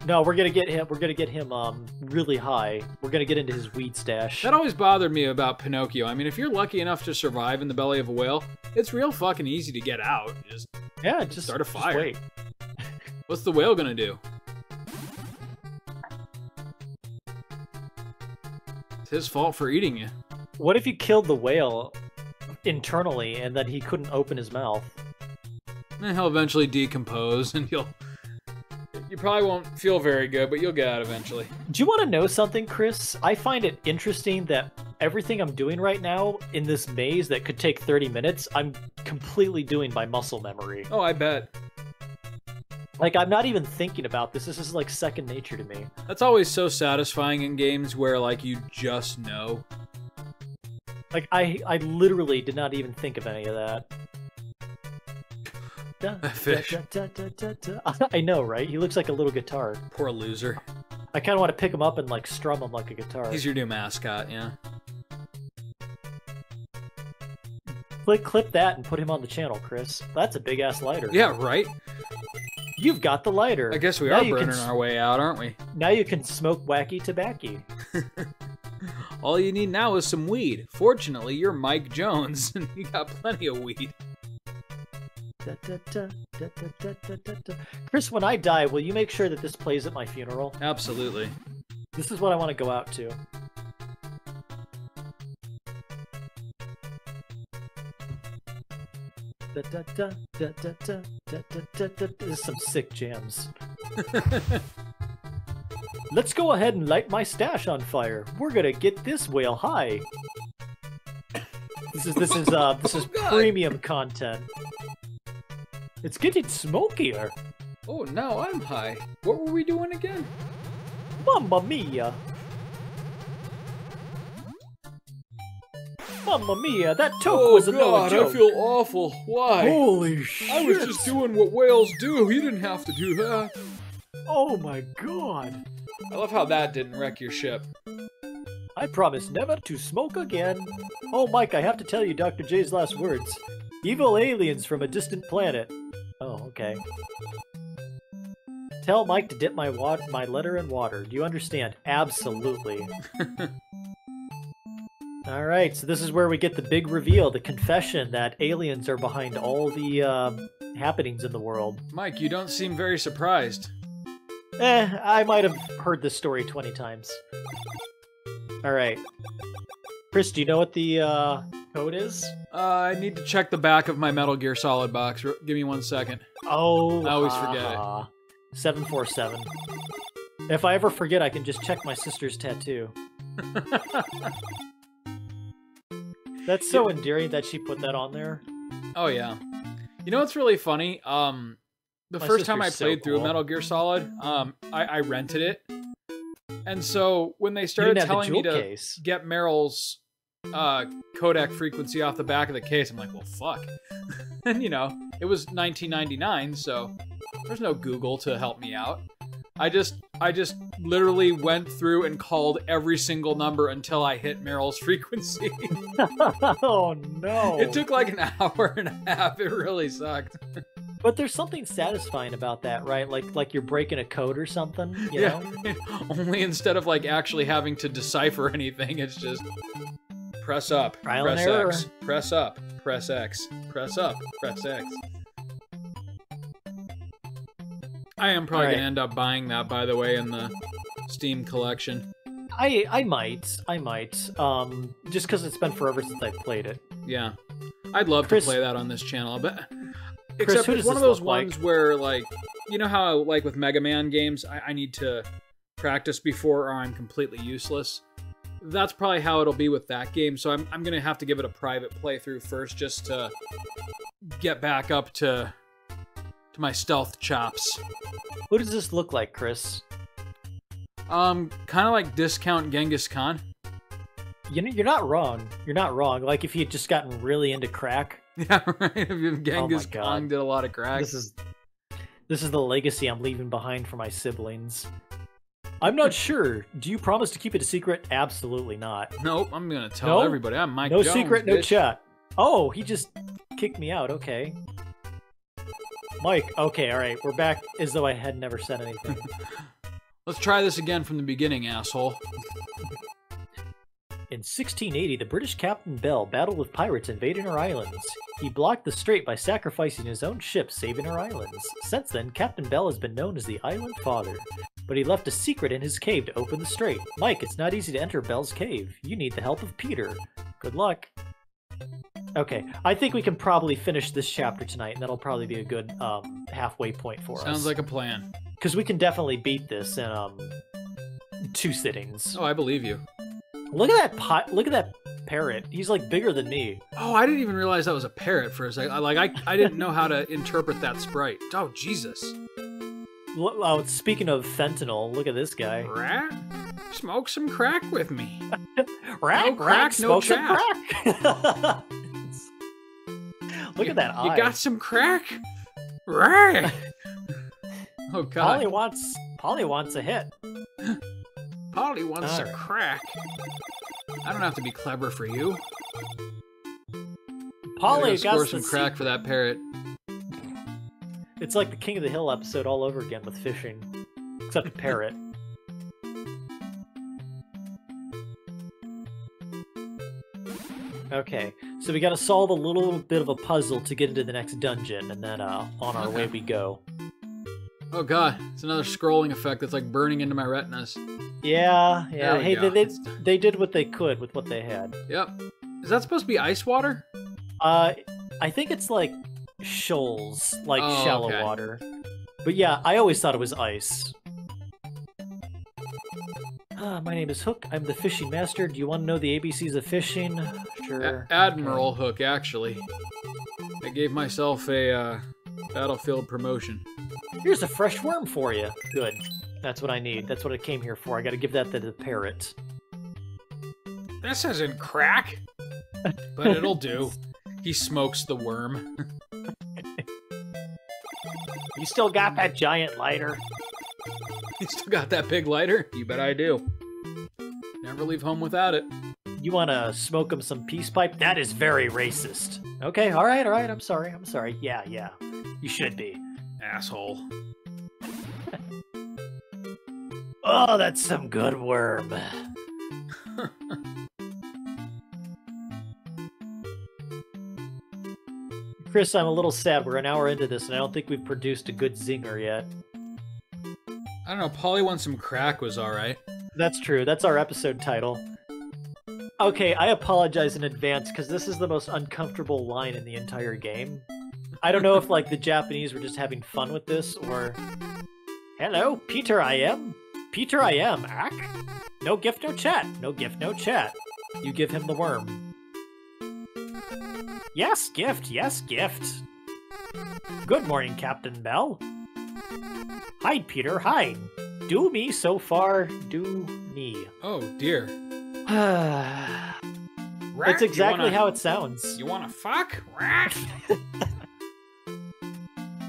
No, we're gonna get him. We're gonna get him really high. We're gonna get into his weed stash. That always bothered me about Pinocchio. I mean, if you're lucky enough to survive in the belly of a whale, it's real fucking easy to get out. Just start a fire. Just wait. What's the whale gonna do? It's his fault for eating you. What if you killed the whale internally and then he couldn't open his mouth? And he'll eventually decompose, and you probably won't feel very good, but you'll get out eventually. Do you want to know something, Chris? I find it interesting that everything I'm doing right now in this maze that could take 30 minutes, I'm completely doing by muscle memory. Oh, I bet. Like, I'm not even thinking about this. This is like second nature to me. That's always so satisfying in games where, like, you just know. Like, I literally did not even think of any of that. Fish. I know, right? He looks like a little guitar. Poor loser. I kind of want to pick him up and, like, strum him like a guitar. He's your new mascot, yeah. Clip that and put him on the channel, Chris. That's a big-ass lighter. Yeah, right? You've got the lighter. I guess we Now are you burning can our way out, aren't we? Now you can smoke wacky tobacco. All you need now is some weed. Fortunately, you're Mike Jones, and you got plenty of weed. Chris, when I die, will you make sure that this plays at my funeral? Absolutely. This is what I want to go out to. This is some sick jams. Let's go ahead and light my stash on fire. We're gonna get this whale high. This is premium content. It's getting smokier. Oh, now I'm high. What were we doing again? Mamma mia! Mamma mia, that toke Oh was no God, joke. I feel awful. Why? Holy shit. I was just doing what whales do. You didn't have to do that. Oh my god. I love how that didn't wreck your ship. I promise never to smoke again. Oh, Mike, I have to tell you Dr. J's last words. Evil aliens from a distant planet. Oh, okay. Tell Mike to dip my letter in water. Do you understand? Absolutely. Alright, so this is where we get the big reveal, the confession that aliens are behind all the happenings in the world. Mike, you don't seem very surprised. I might have heard this story 20 times. Alright. Chris, do you know what the code is? I need to check the back of my Metal Gear Solid box. Give me 1 second. Oh, I always forget it. 747. If I ever forget, I can just check my sister's tattoo. That's so endearing that she put that on there. Oh, yeah. You know what's really funny? The first time I played through Metal Gear Solid, I rented it. And so when they started telling me to get Meryl's codec frequency off the back of the case, I'm like, well, fuck. And, you know, it was 1999, so there's no Google to help me out. I just literally went through and called every single number until I hit Meryl's frequency. Oh, no. It took like an hour and a half. It really sucked. But there's something satisfying about that, right? Like you're breaking a code or something, you know? Only instead of like actually having to decipher anything, it's just press up, press X, press up, press X, press up, press X. I am probably going to end up buying that, by the way, in the Steam collection. I might. Just because it's been forever since I played it. Yeah. I'd love to play that on this channel, but... Except it's one of those ones where, like, you know how, like, with Mega Man games, I need to practice before or I'm completely useless? That's probably how it'll be with that game, so I'm going to have to give it a private playthrough first just to get back up to my stealth chops. What does this look like, Chris? Kind of like Discount Genghis Khan. You know, you're not wrong. You're not wrong. Like if you had just gotten really into crack. Yeah, right. If Genghis Khan did a lot of crack. This is the legacy I'm leaving behind for my siblings. I'm not sure. Do you promise to keep it a secret? Absolutely not. Nope, I'm gonna tell everybody. I'm Mike No Jones, secret, no bitch. chat. Oh, he just kicked me out. Okay. Mike, okay, alright. We're back as though I had never said anything. Let's try this again from the beginning, asshole. In 1680, the British Captain Bell battled with pirates invading her islands. He blocked the strait by sacrificing his own ship, saving her islands. Since then, Captain Bell has been known as the Island Father. But he left a secret in his cave to open the strait. Mike, it's not easy to enter Bell's cave. You need the help of Peter. Good luck. Okay, I think we can probably finish this chapter tonight, and that'll probably be a good halfway point for us. Sounds like a plan. Because we can definitely beat this in 2 sittings. Oh, I believe you. Look at that look at that parrot. He's like bigger than me. Oh, I didn't even realize that was a parrot for a second. I didn't know how to interpret that sprite. Oh, Jesus. Oh, speaking of fentanyl, look at this guy. Rat? Smoke some crack with me. Rat, no crack, no smoke some crack. Look at that eye. You got some crack? Rat. Oh, God. Polly wants a hit. Polly wants a crack. I don't have to be clever for you. Polly got score some crack for that parrot. It's like the King of the Hill episode all over again with fishing, except a parrot. Okay, so we got to solve a little bit of a puzzle to get into the next dungeon, and then on our way we go. Oh God, it's another scrolling effect that's like burning into my retinas. Yeah. Hey, they did what they could with what they had. Yep. Is that supposed to be ice water? I think it's like shoals, like shallow water. But yeah, I always thought it was ice. My name is Hook. I'm the fishing master. Do you want to know the ABCs of fishing? Sure. Admiral Hook, actually. I gave myself a battlefield promotion. Here's a fresh worm for you. Good. That's what I need. That's what I came here for. I gotta give that to the parrot. This isn't crack. But it'll do. He smokes the worm. You still got that giant lighter? You still got that big lighter? You bet I do. Never leave home without it. You want to smoke him some peace pipe? That is very racist. Okay, all right. I'm sorry. Yeah. You should be. Asshole. Oh, that's some good worm. Chris, I'm a little sad. We're an hour into this, and I don't think we've produced a good zinger yet. I don't know. Polly Wants Some Crack was all right. That's true. That's our episode title. Okay, I apologize in advance, because this is the most uncomfortable line in the entire game. I don't know if, like, the Japanese were just having fun with this, or... Hello, Peter I am. Peter I am, Ack. No gift, no chat. No gift, no chat. You give him the worm. Yes, gift. Yes, gift. Good morning, Captain Bell. Hide, Peter, hide. Do me so far, do me. Oh, dear. It's exactly how it sounds. You wanna fuck?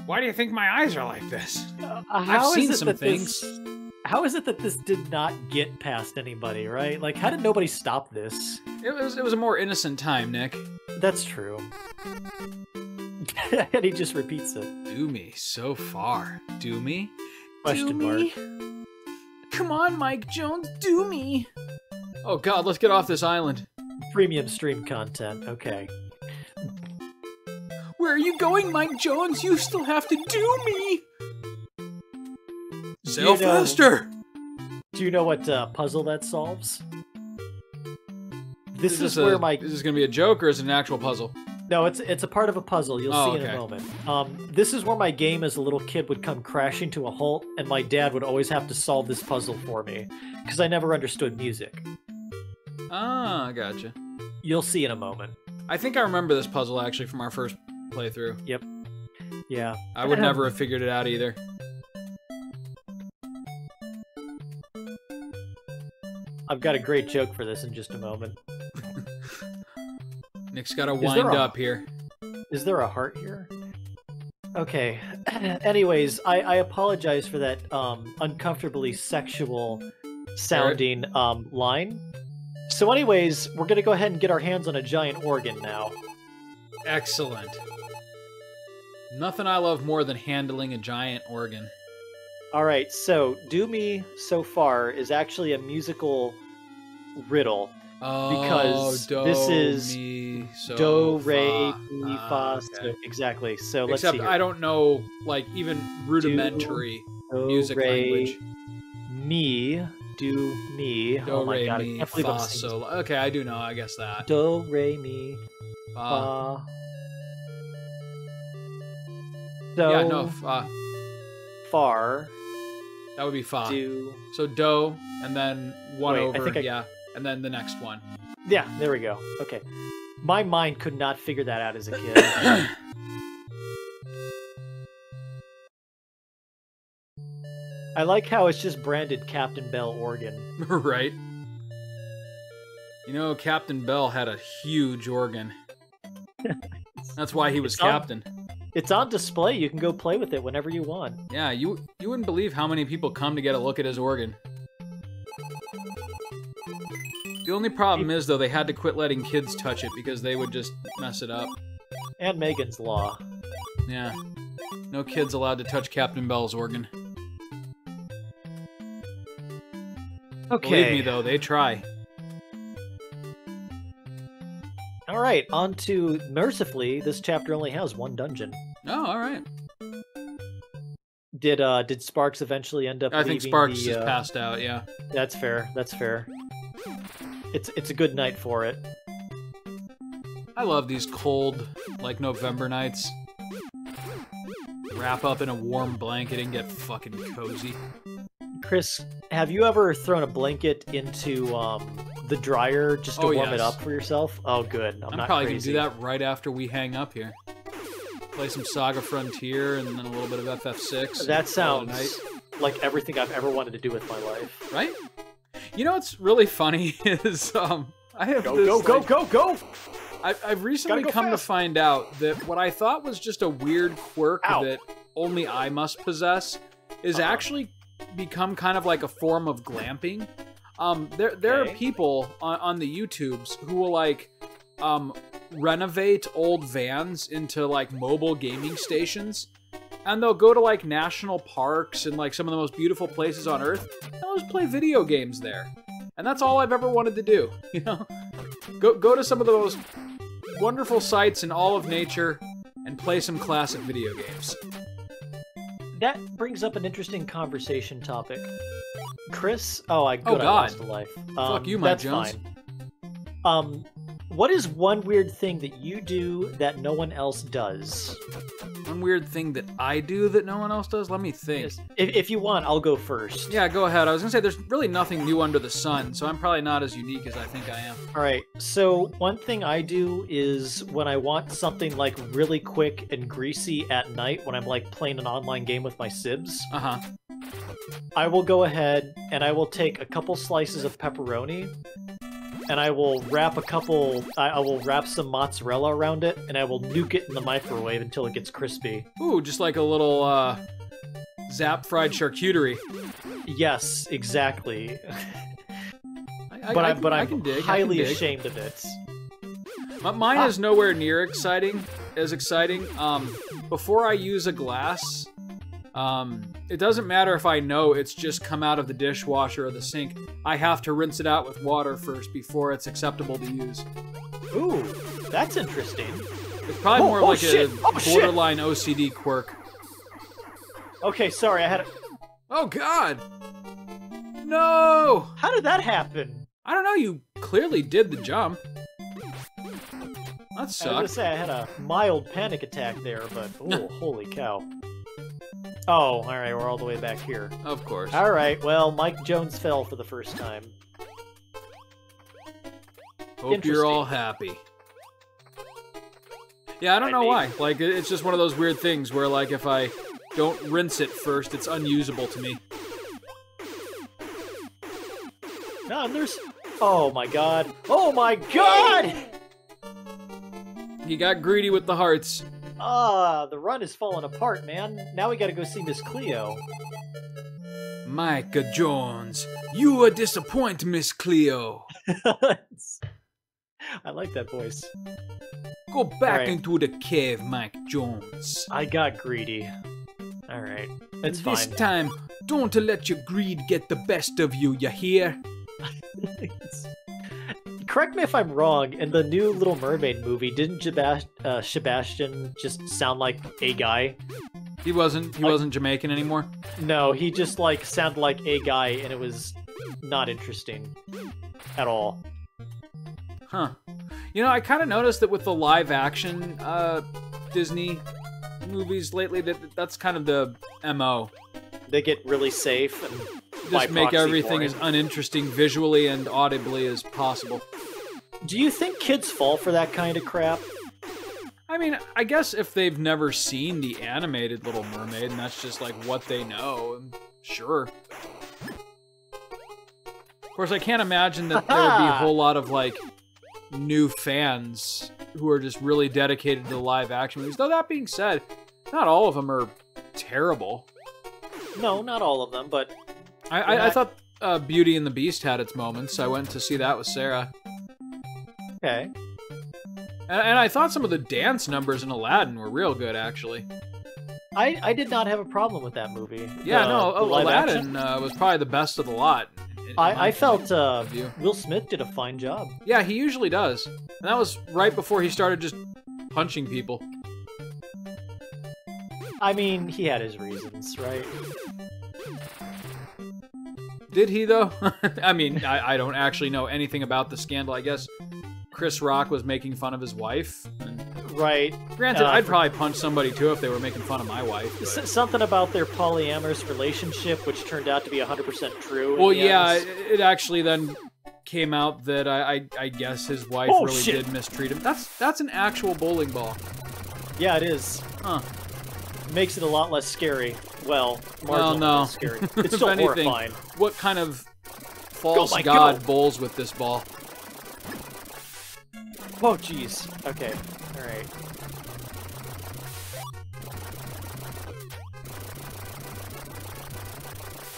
Why do you think my eyes are like this? I've seen some things. How is it that this did not get past anybody, right? Like, how did nobody stop this? It was a more innocent time, Nick. That's true. And he just repeats it. Do me so far. Do me? Question mark. Come on, Mike Jones, do me. Oh god, let's get off this island. Premium stream content, okay. Where are you going, Mike Jones? You still have to do me. Sail faster! Do you know what puzzle that solves? This is where my... Is this going to be a joke, or is it an actual puzzle? No, it's a part of a puzzle. You'll see in a moment. This is where my game as a little kid would come crashing to a halt, and my dad would always have to solve this puzzle for me, because I never understood music. Ah, I gotcha. You'll see in a moment. I think I remember this puzzle, actually, from our first playthrough. Yep. Yeah. I would never have figured it out, either. I've got a great joke for this in just a moment. Nick's got to wind up here. Is there a heart here? Okay. Anyways, I apologize for that uncomfortably sexual sounding line. So anyways, we're going to go ahead and get our hands on a giant organ now. Excellent. Nothing I love more than handling a giant organ. Alright, so Do Me So Far is actually a musical riddle. Oh, because this is do, re, mi, fa, okay. so, exactly. So let's Except see. I don't know, like, even rudimentary music language. Mi, do, mi. Do, oh my re, god, mi, I can't believe I'm fa, singing. so. Okay, I do know, I guess that. Do, re, mi, fa. So, yeah, no, fa. Far. That would be fa. Do. So do, and then one Wait, over, yeah, and then the next one. Yeah, there we go. Okay. My mind could not figure that out as a kid. I like how it's just branded Captain Bell organ. Right. You know, Captain Bell had a huge organ. That's why he was captain. It's on display. You can go play with it whenever you want. Yeah, you wouldn't believe how many people come to get a look at his organ. The only problem is, though, they had to quit letting kids touch it because they would just mess it up. And Megan's Law. Yeah. No kids allowed to touch Captain Bell's organ. Okay. Believe me, though, they try. Alright, on to... Mercifully, this chapter only has one dungeon. Oh, alright. Did Sparks eventually end up I think Sparks just passed out, yeah. That's fair, that's fair. It's a good night for it. I love these cold, like, November nights. Wrap up in a warm blanket and get fucking cozy. Chris, have you ever thrown a blanket into the dryer just to warm it up for yourself? Oh, good. I'm not probably crazy. gonna do that right after we hang up here. Play some Saga Frontier and then a little bit of FF6. That sounds like everything I've ever wanted to do with my life. Right? You know what's really funny is I have go. I've recently come to find out that what I thought was just a weird quirk that only I must possess is actually become kind of like a form of glamping. There are people on the YouTubes who will like renovate old vans into like mobile gaming stations, and they'll go to like national parks and like some of the most beautiful places on earth, and they'll just play video games there. And that's all I've ever wanted to do, you know? Go to some of the most wonderful sights in all of nature and play some classic video games. That brings up an interesting conversation topic. Chris? I lost a life. Fuck you, Mike Jones. Fine. What is one weird thing that you do that no one else does? One weird thing that I do that no one else does? Let me think. Yes. If you want, I'll go first. Yeah, go ahead. I was going to say, there's really nothing new under the sun, so I'm probably not as unique as I think I am. All right, so one thing I do is when I want something like really quick and greasy at night, when I'm like playing an online game with my sibs, I will go ahead and I will take a couple slices of pepperoni, and I will wrap I will wrap some mozzarella around it, and I will nuke it in the microwave until it gets crispy. Ooh, just like a little zap fried charcuterie. Yes, exactly. But I'm highly ashamed of it. Mine is nowhere near as exciting. Before I use a glass, it doesn't matter if I know it's just come out of the dishwasher or the sink. I have to rinse it out with water first before it's acceptable to use. Ooh, that's interesting. It's probably more like a borderline OCD quirk. Okay, sorry, I had a... Oh, God! No! How did that happen? I don't know, you clearly did the jump. That sucked. I was gonna say, I had a mild panic attack there, but oh, holy cow. Oh, alright, we're all the way back here. Of course. Alright, well, Mike Jones fell for the first time. Hope you're all happy. Yeah, I don't know why. Like, it's just one of those weird things where, like, if I don't rinse it first, it's unusable to me. No, and there's... Oh my god. Oh my god! You got greedy with the hearts. The run is falling apart, man. Now we gotta go see Miss Cleo. Micah Jones, you are disappoint, Miss Cleo. I like that voice. Go back into the cave, Mike Jones. I got greedy. Alright, it's fine. This time, don't let your greed get the best of you, you hear? Correct me if I'm wrong, in the new Little Mermaid movie, didn't Sebastian just sound like a guy? He wasn't Jamaican anymore? No, he just like sounded like a guy, and it was not interesting at all. Huh. You know, I kind of noticed that with the live action Disney movies lately, that's kind of the MO. They get really safe and just make everything as uninteresting visually and audibly as possible. Do you think kids fall for that kind of crap? I mean, I guess if they've never seen the animated Little Mermaid and that's just like what they know, sure. Of course, I can't imagine that there would be a whole lot of like new fans who are just really dedicated to the live action movies. Though that being said, not all of them are terrible. No, not all of them, but... I thought Beauty and the Beast had its moments. I went to see that with Sarah. Okay. And I thought some of the dance numbers in Aladdin were real good, actually. I did not have a problem with that movie. Yeah, Aladdin was probably the best of the lot. I felt Will Smith did a fine job. Yeah, he usually does. And that was right before he started just punching people. I mean, he had his reasons, right? Did he, though? I mean, I don't actually know anything about the scandal. I guess Chris Rock was making fun of his wife. Right. Granted, I'd probably punch somebody, too, if they were making fun of my wife. But... Something about their polyamorous relationship, which turned out to be 100% true. Well, yeah, it actually then came out that I guess his wife did mistreat him. That's an actual bowling ball. Yeah, it is. Huh. Makes it a lot less scary. Well, no. Less scary. It's still anything, horrifying. What kind of false god bowls with this ball? Oh, jeez. Okay. All right.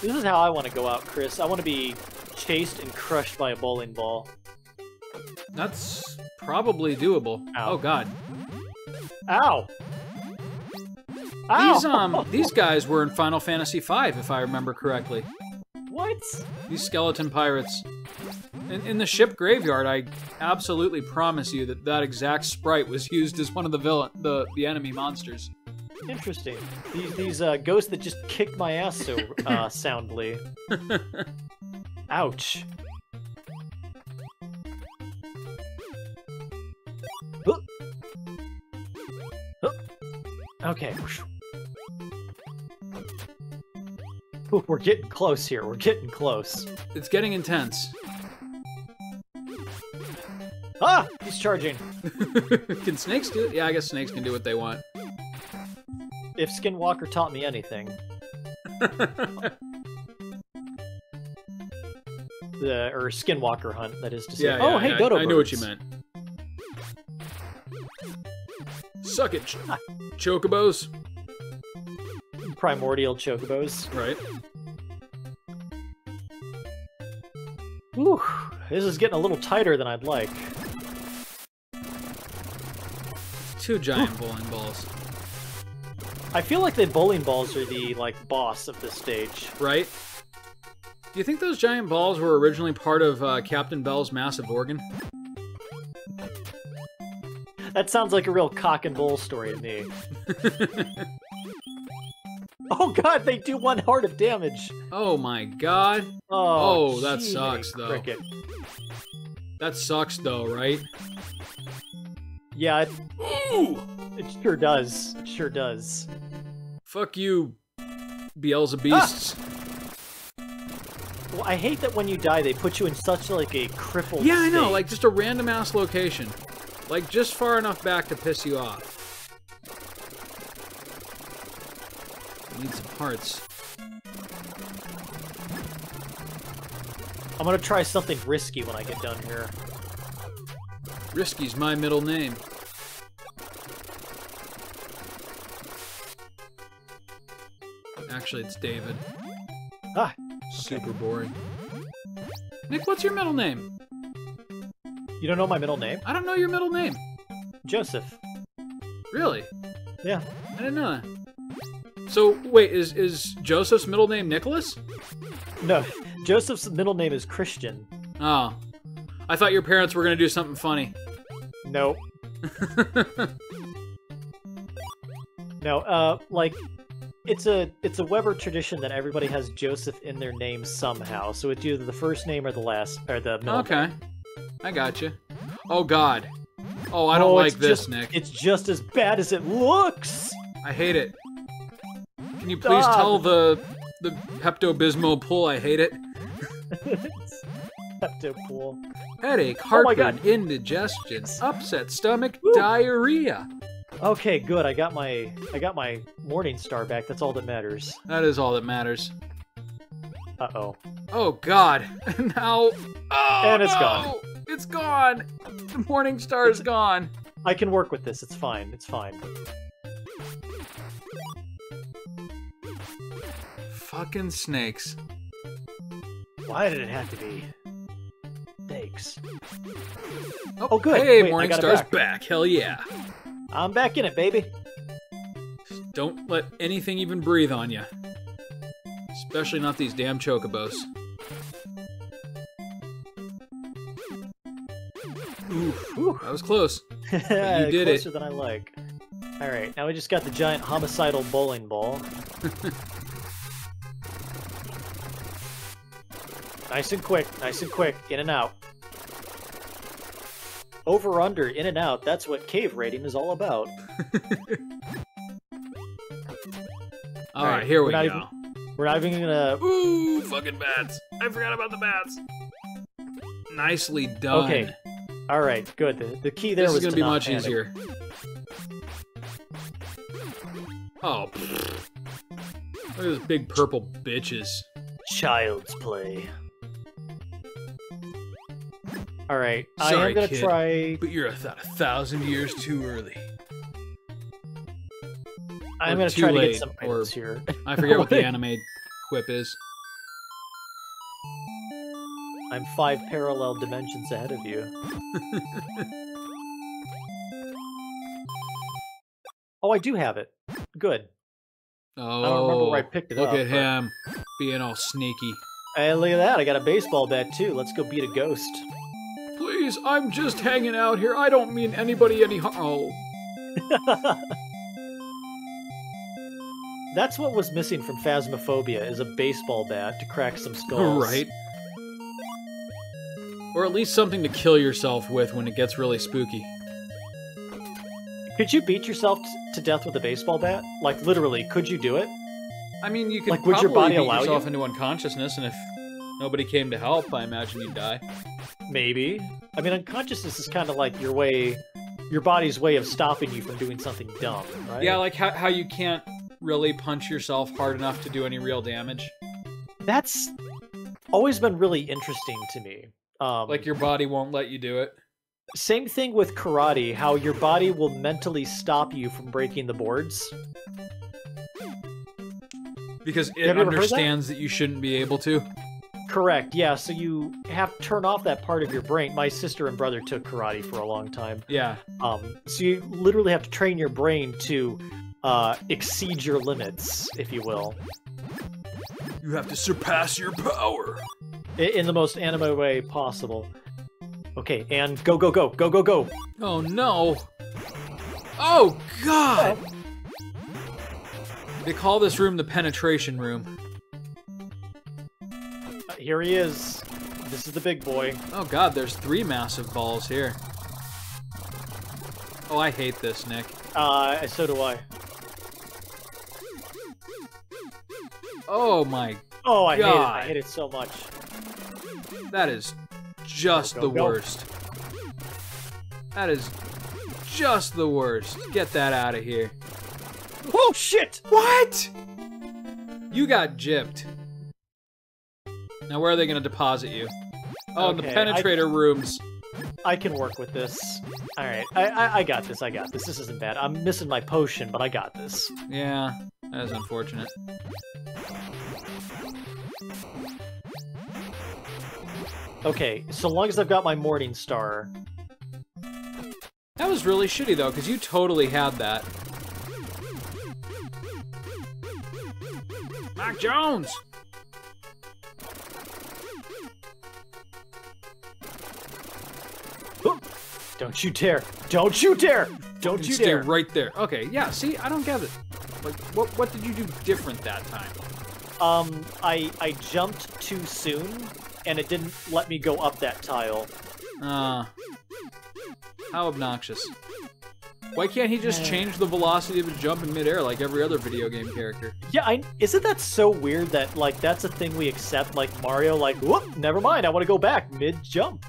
This is how I want to go out, Chris. I want to be chased and crushed by a bowling ball. That's probably doable. Ow. Oh God. Ow! Ow! These guys were in Final Fantasy V, if I remember correctly. What? These skeleton pirates. In the ship graveyard, I absolutely promise you that that exact sprite was used as one of the enemy monsters. Interesting. These ghosts that just kicked my ass so soundly. Ouch. Okay. Ooh, we're getting close here. We're getting close. It's getting intense. Ah! He's charging. Can snakes do it? Yeah, I guess snakes can do what they want. If Skinwalker taught me anything. Or Skinwalker hunt, that is to say. Yeah, oh, hey, Dodo I knew what you meant. Suck it, chocobos. Primordial chocobos. Right. Whew, this is getting a little tighter than I'd like. 2 giant bowling balls. I feel like the bowling balls are the, boss of this stage. Right? Do you think those giant balls were originally part of Captain Bell's massive organ? That sounds like a real cock and bull story to me. Oh god, they do 1 heart of damage! Oh my god. Oh, that gee, sucks, though. Cricket. That sucks, though, right? Yeah, Ooh! it sure does. It sure does. Fuck you, Beelzebeasts. Well, I hate that when you die, they put you in such, a crippled Yeah, I know, state. just a random-ass location. Just far enough back to piss you off. Need some hearts. I'm gonna try something risky when I get done here. Risky's my middle name. Actually, it's David. Ah, Super boring. Nick, what's your middle name? you don't know my middle name? I don't know your middle name. Joseph. Really? Yeah. I didn't know that. So, wait, is Joseph's middle name Nicholas? No, Joseph's middle name is Christian. Oh. I thought your parents were going to do something funny. No. No, it's a Weber tradition that everybody has Joseph in their name somehow. So it's either the first name or the last, or the middle Okay. name. I gotcha. Oh, God. Oh, I don't like this, Nick. It's just as bad as it looks! I hate it. Can you please tell the Pepto-Bismol pull I hate it? Pepto-Pool. Headache, my heartburn, God. indigestion, upset stomach, Woo. diarrhea. Okay, good. I got my Morning Star back. That's all that matters. That is all that matters. Uh-oh. Oh, God. Now... Oh, And it's no! gone. It's gone! The Morning Star is gone. I can work with this. It's fine. It's fine. Fucking snakes. Why did it have to be snakes? Oh, good. Hey, Wait, I Morning got it Star's back. back. Hell yeah. I'm back in it, baby. Don't let anything even breathe on you. Especially not these damn chocobos. Oof. Whew. That was close. You did Closer it. than I like. All right, now we just got the giant homicidal bowling ball. Nice and quick, in and out. Over, under, in and out, that's what cave raiding is all about. Alright, here we we're go. We're not even gonna... Ooh, fucking bats. I forgot about the bats. Nicely done. Okay. Alright, good. The key there This was is gonna to be not much panic. easier. Oh, pfft. Look at those big purple bitches. Child's play. All right, I Sorry, am gonna kid, try. but you're 1,000 years too early. I'm Or gonna too try to late, get some or- items here. I forget what the anime quip is. I'm 5 parallel dimensions ahead of you. Oh, I do have it. Good. Oh, I don't remember where I picked it look up. at him being all sneaky. Hey, look at that! I got a baseball bat too. Let's go beat a ghost. Please, I'm just hanging out here. I don't mean anybody any harm. Oh. That's what was missing from Phasmophobia, is a baseball bat to crack some skulls. Right. Or at least something to kill yourself with when it gets really spooky. Could you beat yourself to death with a baseball bat? Like, literally, could you do it? I mean, you could Like, would probably your body beat allow yourself you? into unconsciousness, and if nobody came to help, I imagine you'd die. Maybe. I mean, unconsciousness is kind of like your body's way of stopping you from doing something dumb, right? Yeah, like how you can't really punch yourself hard enough to do any real damage. That's always been really interesting to me. Like your body won't let you do it. Same thing with karate, how your body will mentally stop you from breaking the boards. Because it Have you ever heard that? understands that you shouldn't be able to. Correct, yeah, so you have to turn off that part of your brain. My sister and brother took karate for a long time. Yeah. So you literally have to train your brain to exceed your limits, if you will. You have to surpass your power. In the most anime way possible. Okay, and go, go, go, go, go, go! Oh no. Oh god! They call this room the penetration room. Here he is. This is the big boy. Oh god, there's 3 massive balls here. Oh, I hate this, Nick. So do I. Oh my, Oh, I hate it. God. I hate it so much. that is just Go, the go, go. worst. That is just the worst. Get that out of here. Oh, shit! What? You got gypped. Now where are they going to deposit you? Oh, in the Okay, penetrator rooms. I can work with this. Alright, I got this, I got this. This isn't bad. I'm missing my potion, but I got this. Yeah, that is unfortunate. Okay, so long as I've got my Morning Star. That was really shitty though, because you totally had that. Mac Jones! Don't you dare! Don't you dare! Don't you Stay dare! right there. Okay, yeah, see, I don't get it. Like, what did you do different that time? I jumped too soon, and it didn't let me go up that tile. How obnoxious. Why can't he just change the velocity of his jump in midair like every other video game character? Yeah, isn't that so weird that, like, that's a thing we accept, like Mario, like, whoop, never mind, I want to go back mid-jump.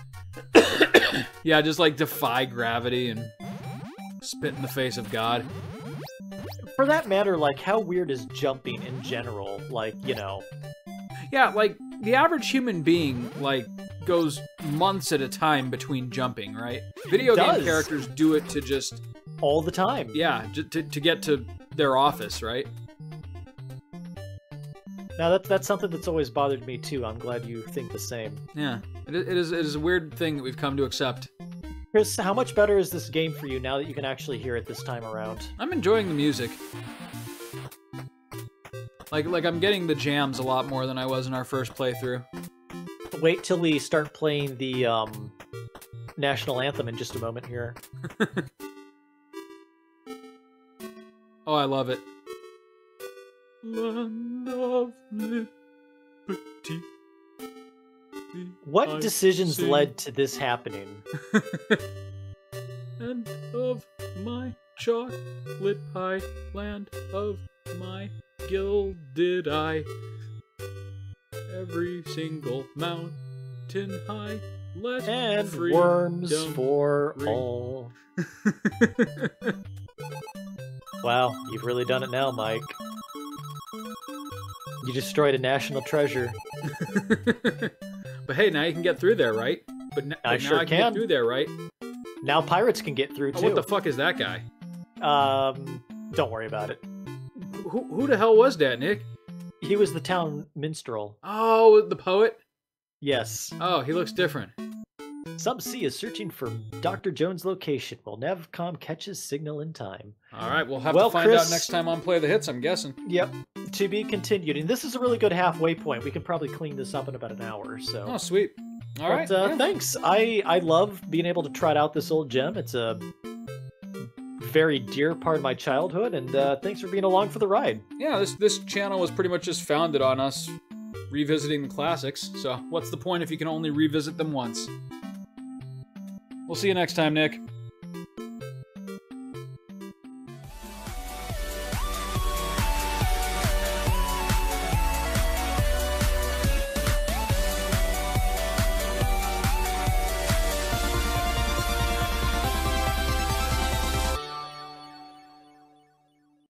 Yeah, just like defy gravity and spit in the face of God. For that matter, like, how weird is jumping in general? Like, you know. Yeah, like, the average human being, like, goes months at a time between jumping, right? Video game does. characters do it to just... All the time. Yeah, to get to their office, right? Now, that's something that's always bothered me, too. I'm glad you think the same. Yeah, it is a weird thing that we've come to accept. Chris, how much better is this game for you now that you can actually hear it this time around? I'm enjoying the music. Like I'm getting the jams a lot more than I was in our first playthrough. Wait till we start playing the national anthem in just a moment here. Oh, I love it. Land of liberty. What I decisions sing. led to this happening? Land of my chocolate pie, land of my gilded eye. Every single mountain high, let And freedom worms for ring. all. Wow, you've really done it now, Mike. You destroyed a national treasure. But hey, now you can get through there, right? But, I but sure now I can get through there, right? Now pirates can get through, Oh, too. what the fuck is that guy? Don't worry about it. Who the hell was that, Nick? He was the town minstrel. Oh, the poet? Yes. Oh, he looks different. Sub-C is searching for Dr. Jones' location while Navcom catches signal in time. All right, we'll have to find out next time on Play the Hits, I'm guessing. Yep, to be continued. And this is a really good halfway point. We can probably clean this up in about an hour. So. Oh, sweet. All right. Thanks. I love being able to trot out this old gem. It's a very dear part of my childhood, and thanks for being along for the ride. Yeah, this channel was pretty much just founded on us revisiting the classics, so what's the point if you can only revisit them once? We'll see you next time, Nick.